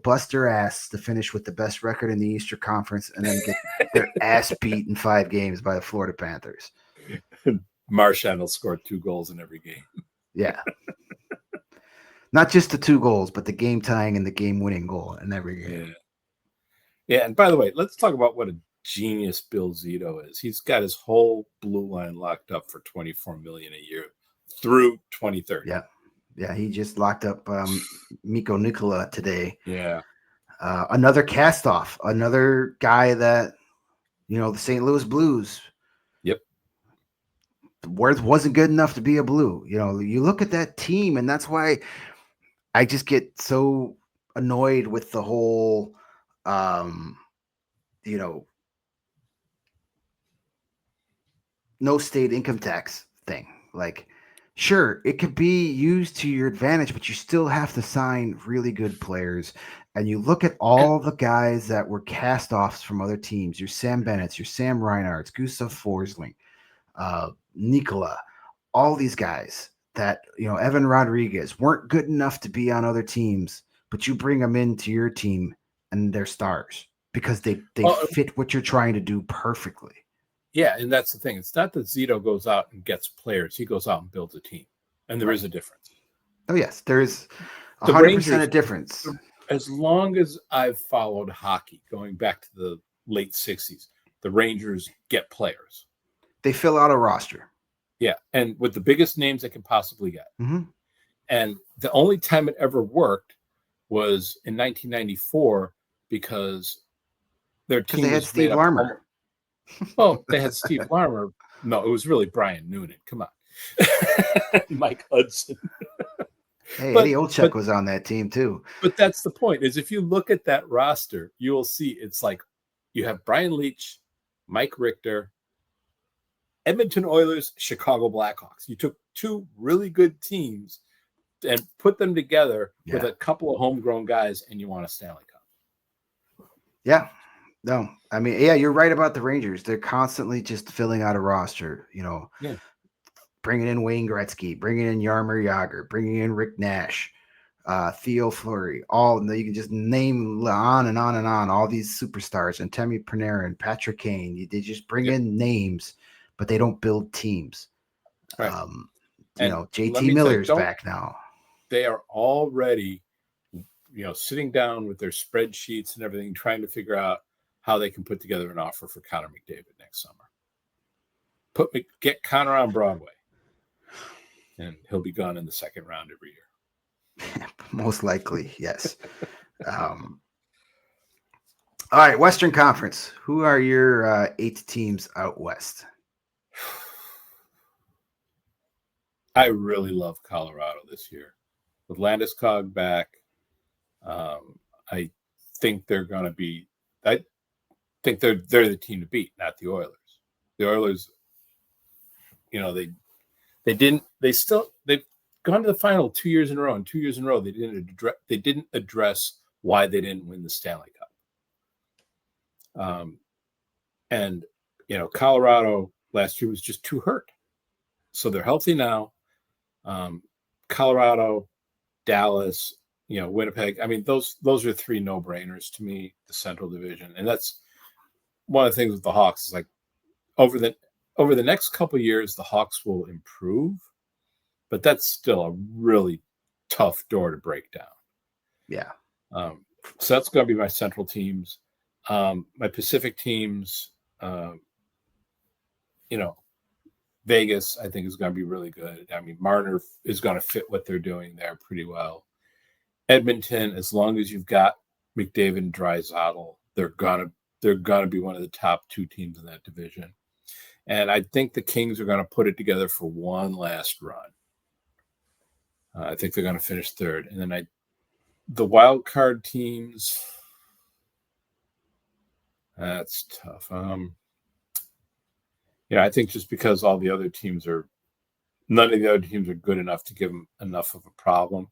bust their ass to finish with the best record in the Eastern Conference and then get their ass beat in 5 games by the Florida Panthers. Marchand will score 2 goals in every game. Yeah. Not just the 2 goals, but the game tying and the game winning goal in every game. Yeah. And by the way, let's talk about what a genius Bill Zito is. He's got his whole blue line locked up for $24 million a year through 2030. Yeah. He just locked up Mikko Nicola today. Yeah. Another cast off, another guy that, the St. Louis Blues. Yep. Worth wasn't good enough to be a Blue. You look at that team, and that's why I just get so annoyed with the whole, no state income tax thing. Like, sure, it could be used to your advantage, but you still have to sign really good players. And you look at all the guys that were cast offs from other teams, your Sam Bennett's, your Sam Reinhardt's, Gustav Forsling, Nicola, all these guys that, Evan Rodriguez weren't good enough to be on other teams, but you bring them into your team and they're stars because they fit what you're trying to do perfectly. Yeah, and that's the thing. It's not that Zito goes out and gets players. He goes out and builds a team. And there is a difference. Oh, yes. There's 100% a difference. As long as I've followed hockey, going back to the late 60s, the Rangers get players. They fill out a roster. Yeah, and with the biggest names they can possibly get. Mm-hmm. And the only time it ever worked was in 1994 because their team they had Steve Larmer. Well, they had Steve Larmer. No, it was really Brian Noonan. Come on. Mike Hudson. Hey, Eddie Olczyk was on that team too. But that's the point, is if you look at that roster, you will see it's like you have Brian Leetch, Mike Richter, Edmonton Oilers, Chicago Blackhawks. You took 2 really good teams and put them together with a couple of homegrown guys, and you want a Stanley Cup. Yeah. No, I mean, yeah, you're right about the Rangers. They're constantly just filling out a roster, bringing in Wayne Gretzky, bringing in Jaromir Jagr, bringing in Rick Nash, Theo Fleury, you can just name on and on and on, all these superstars, and Temi Panarin, Patrick Kane. They just bring in names, but they don't build teams. Right. JT Miller's back now. They are already, sitting down with their spreadsheets and everything, trying to figure out how they can put together an offer for Connor McDavid next summer. Get Connor on Broadway, and he'll be gone in the second round every year. Most likely, yes. All right, Western Conference. Who are your 8 teams out west? I really love Colorado this year. With Landeskog back, I think they're going to be. I think they're the team to beat, not the Oilers. The Oilers, they've gone to the final 2 years in a row, and 2 years in a row they didn't address why they didn't win the Stanley Cup. And Colorado last year was just too hurt, so they're healthy now. Colorado, Dallas, Winnipeg. I mean, those are 3 no-brainers to me, the Central Division. And that's one of the things with the Hawks is like over the next couple of years, the Hawks will improve, but that's still a really tough door to break down. Yeah. So that's going to be my Central teams. My Pacific teams, Vegas, I think, is going to be really good. I mean, Marner is going to fit what they're doing there pretty well. Edmonton, as long as you've got McDavid and Draisaitl, they're gonna be one of the top 2 teams in that division. And I think the Kings are going to put it together for one last run. I think they're going to finish 3rd. And then the wild card teams, that's tough. I think just because none of the other teams are good enough to give them enough of a problem.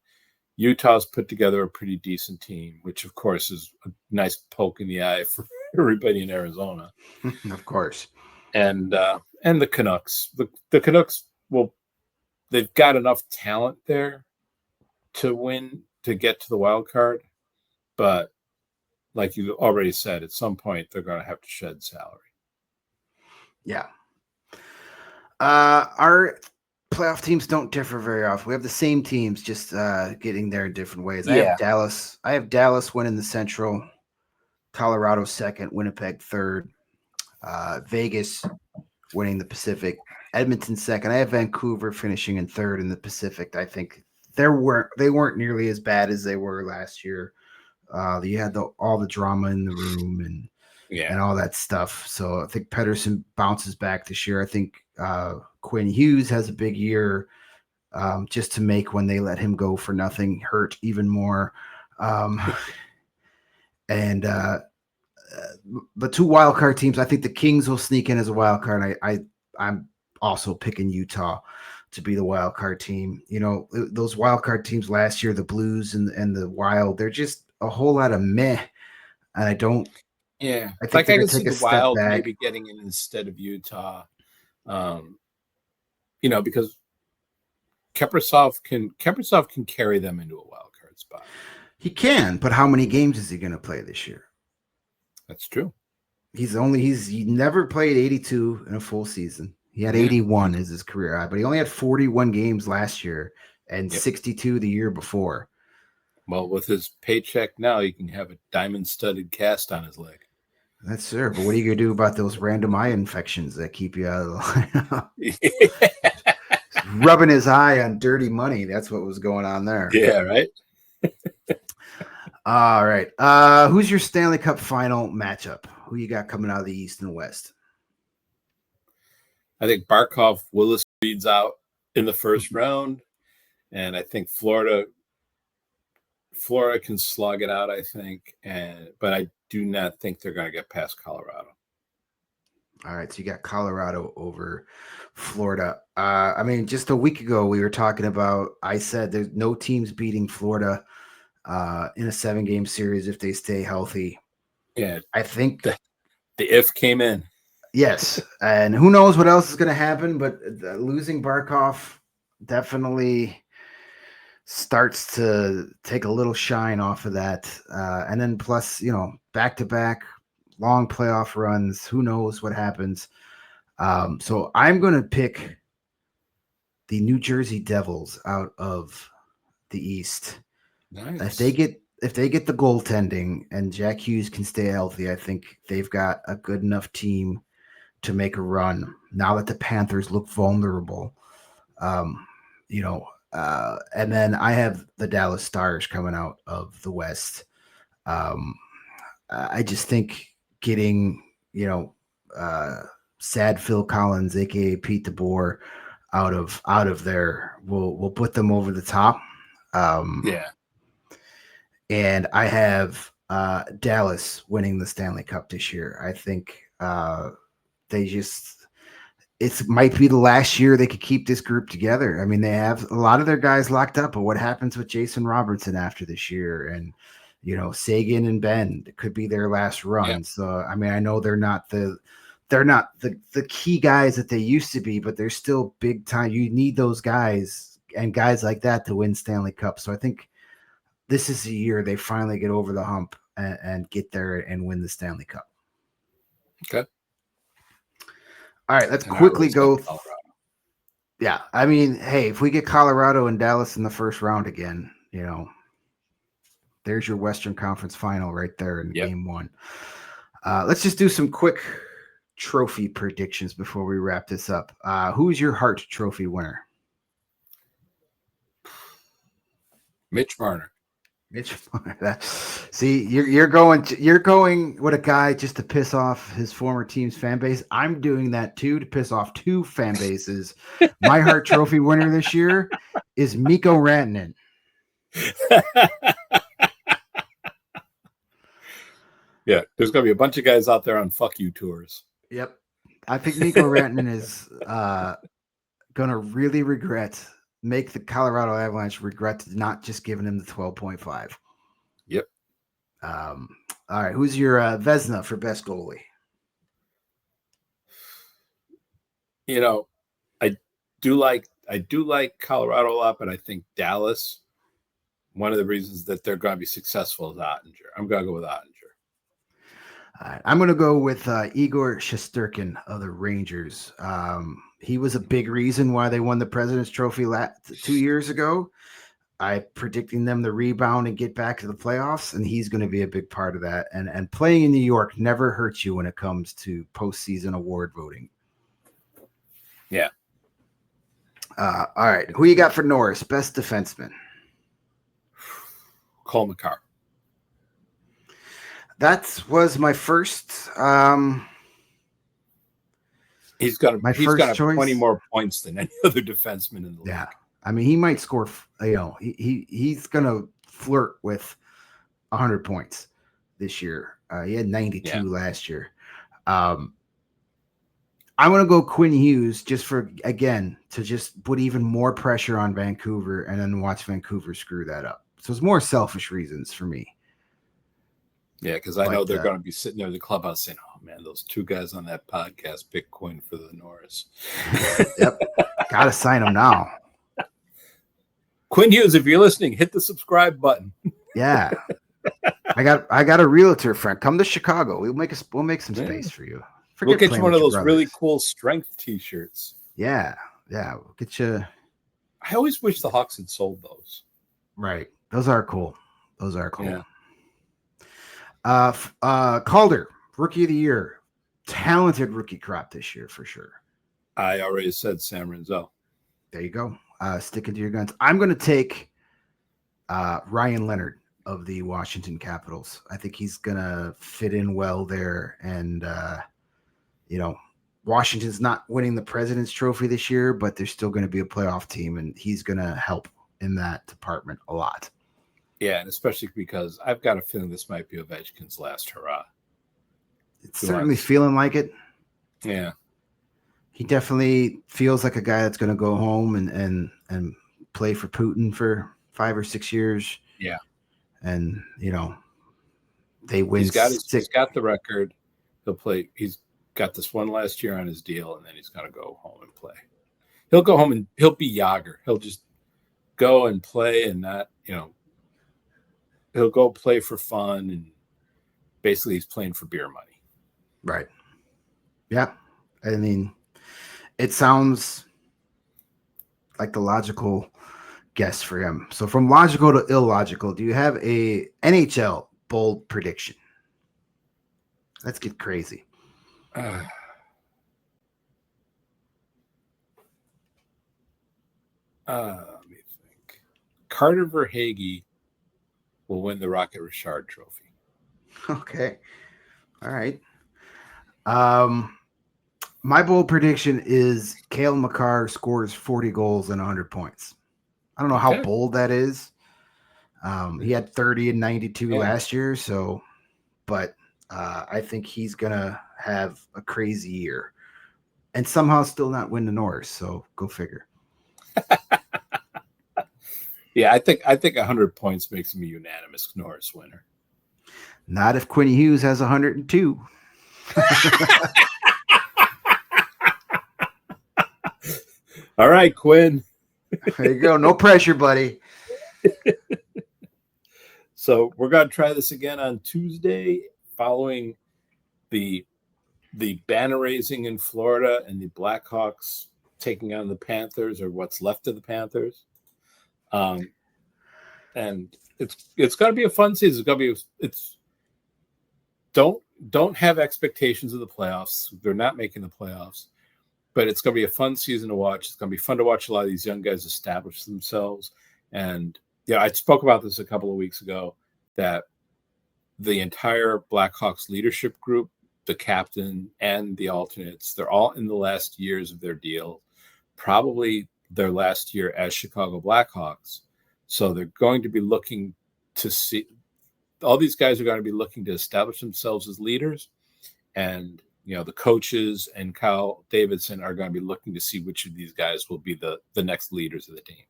Utah's put together a pretty decent team, which of course is a nice poke in the eye for everybody in Arizona. Of course. And the Canucks. The Canucks, they've got enough talent there to get to the wild card, but like you already said, at some point they're going to have to shed salary. Yeah. Our playoff teams don't differ very often. We have the same teams, just getting there in different ways. Yeah. I have Dallas winning the Central, Colorado 2nd, Winnipeg 3rd, Vegas winning the Pacific, Edmonton 2nd. I have Vancouver finishing in 3rd in the Pacific. I think they weren't nearly as bad as they were last year. You had all the drama in the room and all that stuff. So I think Pedersen bounces back this year. I think Quinn Hughes has a big year, just to make when they let him go for nothing hurt even more. And the 2 wild card teams, I think the Kings will sneak in as a wild card. I'm also picking Utah to be the wild card team. Those wild card teams last year, the Blues and the Wild, they're just a whole lot of meh. And I don't. Yeah, I think I can see the Wild maybe getting in instead of Utah. Because Kantserov can carry them into a wild card spot. He can, but how many games is he going to play this year? That's true. He never played 82 in a full season. He had 81 as his career high, but he only had 41 games last year and 62 the year before. Well, with his paycheck now, you can have a diamond-studded cast on his leg. That's sure, but what are you going to do about those random eye infections that keep you out of the lineup? Rubbing his eye on dirty money. That's what was going on there. Yeah, right? All right. Who's your Stanley Cup final matchup? Who you got coming out of the East and West? I think Barkov-Willis reads out in the first round, and I think Florida can slug it out, I think, but I do not think they're going to get past Colorado. All right, so you got Colorado over Florida. I mean, just a week ago we were talking about, I said there's no teams beating Florida in a 7-game series if they stay healthy. Yeah, I think the if came in. Yes, and who knows what else is going to happen, but losing Barkov definitely starts to take a little shine off of that. And then plus, back-to-back long playoff runs, who knows what happens. So I'm going to pick the New Jersey Devils out of the East. Nice. If they get the goaltending and Jack Hughes can stay healthy, I think they've got a good enough team to make a run now that the Panthers look vulnerable. And then I have the Dallas Stars coming out of the West. I just think getting, sad Phil Collins, aka Pete DeBoer, out of there will put them over the top. And I have Dallas winning the Stanley Cup this year. I think it might be the last year they could keep this group together. I mean, they have a lot of their guys locked up, but what happens with Jason Robertson after this year? And, Sagan and Ben, it could be their last run. Yeah. So, I mean, I know they're not the key guys that they used to be, but they're still big time. You need those guys and guys like that to win Stanley Cup. So I think this is the year they finally get over the hump and get there and win the Stanley Cup. Okay. All right, let's And I quickly always got go. Colorado. Yeah, I mean, hey, if we get Colorado and Dallas in the first round again, there's your Western Conference final right there in Yep. game one. Let's just do some quick trophy predictions before we wrap this up. Who's your Hart Trophy winner? Mitch Marner. Mitch. See, you're going with a guy just to piss off his former team's fan base. I'm doing that too to piss off two fan bases. My Hart Trophy winner this year is Mikko Rantanen. Yeah, there's going to be a bunch of guys out there on fuck you tours. Yep. I think Mikko Rantanen is going to really make the Colorado Avalanche regret not just giving him the 12.5. Yep. All right. Who's your Vezina for best goalie? I do like Colorado a lot, but I think Dallas, one of the reasons that they're going to be successful is Ottinger. I'm going to go with Ottinger. All right, I'm going to go with Igor Shesterkin of the Rangers. He was a big reason why they won the President's Trophy 2 years ago. I predicting them to rebound and get back to the playoffs, and he's going to be a big part of that. And playing in New York never hurts you when it comes to postseason award voting. Yeah. All right, who you got for Norris? Best defenseman? Cole McCarr. That was my first. He's got choice. 20 more points than any other defenseman in the league. Yeah, I mean, he might score. He's gonna flirt with 100 points this year. He had 92 last year. I'm gonna go Quinn Hughes just to just put even more pressure on Vancouver and then watch Vancouver screw that up. So it's more selfish reasons for me. Yeah, because I know they're going to be sitting there in the clubhouse saying, "Oh man, those two guys on that podcast picked Quinn for the Norris." Yep, gotta sign him now. Quinn Hughes, if you're listening, hit the subscribe button. Yeah, I got a realtor friend. Come to Chicago. We'll make some space for you. We'll get you one of those really cool strength T-shirts. Yeah, we'll get you. I always wish the Hawks had sold those. Right, those are cool. Yeah. Calder, Rookie of the Year, talented rookie crop this year for sure. I already said Sam Renzel. There you go. Sticking to your guns. I'm going to take Ryan Leonard of the Washington Capitals. I think he's going to fit in well there. And, Washington's not winning the President's Trophy this year, but they're still going to be a playoff team, and he's going to help in that department a lot. Yeah, and especially because I've got a feeling this might be Ovechkin's last hurrah. It's certainly feeling like it. Yeah. He definitely feels like a guy that's going to go home and play for Putin for 5 or 6 years. Yeah. And, they win. He's got the record. He'll play. He's got this one last year on his deal, and then he's going to go home and play. He'll go home and he'll be Yager. He'll just go and play and not, he'll go play for fun, and basically he's playing for beer money. Right. Yeah. I mean, it sounds like the logical guess for him. So from logical to illogical, do you have a NHL bold prediction? Let's get crazy. Let me think. Carter Verhaeghe will win the Rocket Richard Trophy. Okay. All right. My bold prediction is Cale Makar scores 40 goals and 100 points. I don't know how bold that is. He had 30 and 92 last year, but I think he's gonna have a crazy year and somehow still not win the Norris. So go figure. Yeah, I think 100 points makes him a unanimous Norris winner. Not if Quinn Hughes has 102. All right, Quinn. There you go. No pressure, buddy. So we're going to try this again on Tuesday following the the banner raising in Florida and the Blackhawks taking on the Panthers, or what's left of the Panthers. And it's got to be a fun season. Don't have expectations of the playoffs. They're not making the playoffs, but it's going to be a fun season to watch. It's going to be fun to watch a lot of these young guys establish themselves. And yeah, I spoke about this a couple of weeks ago, that the entire Blackhawks leadership group, the captain and the alternates, they're all in the last years of their deal, probably their last year as Chicago Blackhawks. So they're going to be looking to see, all these guys are going to be looking to establish themselves as leaders. And, the coaches and Kyle Davidson are going to be looking to see which of these guys will be the next leaders of the team.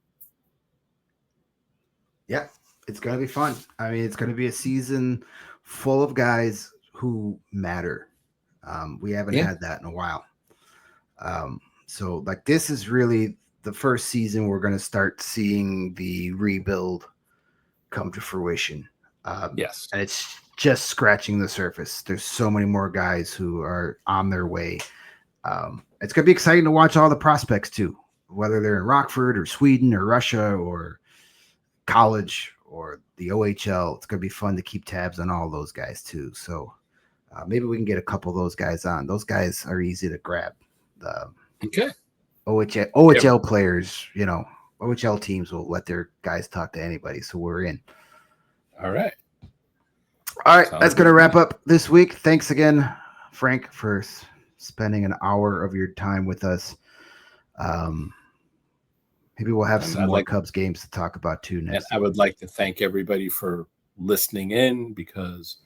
Yeah, it's going to be fun. I mean, it's going to be a season full of guys who matter. We haven't had that in a while. So like, this is really the first season we're going to start seeing the rebuild come to fruition. Yes. And it's just scratching the surface. There's so many more guys who are on their way. It's going to be exciting to watch all the prospects too, whether they're in Rockford or Sweden or Russia or college or the OHL. It's going to be fun to keep tabs on all those guys too. So maybe we can get a couple of those guys on. Those guys are easy to grab. Okay. OHL players, OHL teams will let their guys talk to anybody. So we're in. All right. That's going to wrap up this week. Thanks again, Frank, for spending an hour of your time with us. Maybe we'll have some more Cubs games to talk about too next. And I would like to thank everybody for listening in, because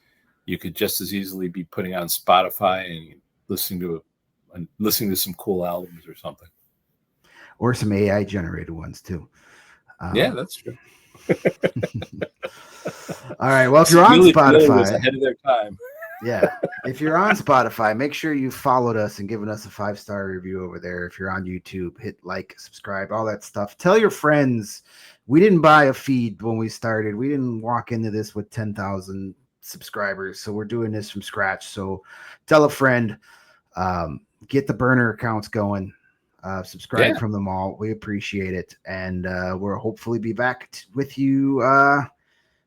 you could just as easily be putting on Spotify and listening to some cool albums or something. Or some AI generated ones too. Yeah, that's true. All right. Well, if you're on Spotify, was ahead of their time. Yeah. If you're on Spotify, make sure you followed us and given us a 5-star review over there. If you're on YouTube, hit like, subscribe, all that stuff. Tell your friends. We didn't buy a feed when we started. We didn't walk into this with 10,000 subscribers. So we're doing this from scratch. So tell a friend, get the burner accounts going. Subscribe from them all. We appreciate it. And we'll hopefully be back with you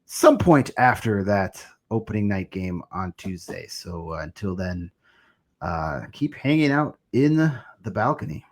some point after that opening night game on Tuesday. So until then, keep hanging out in the balcony.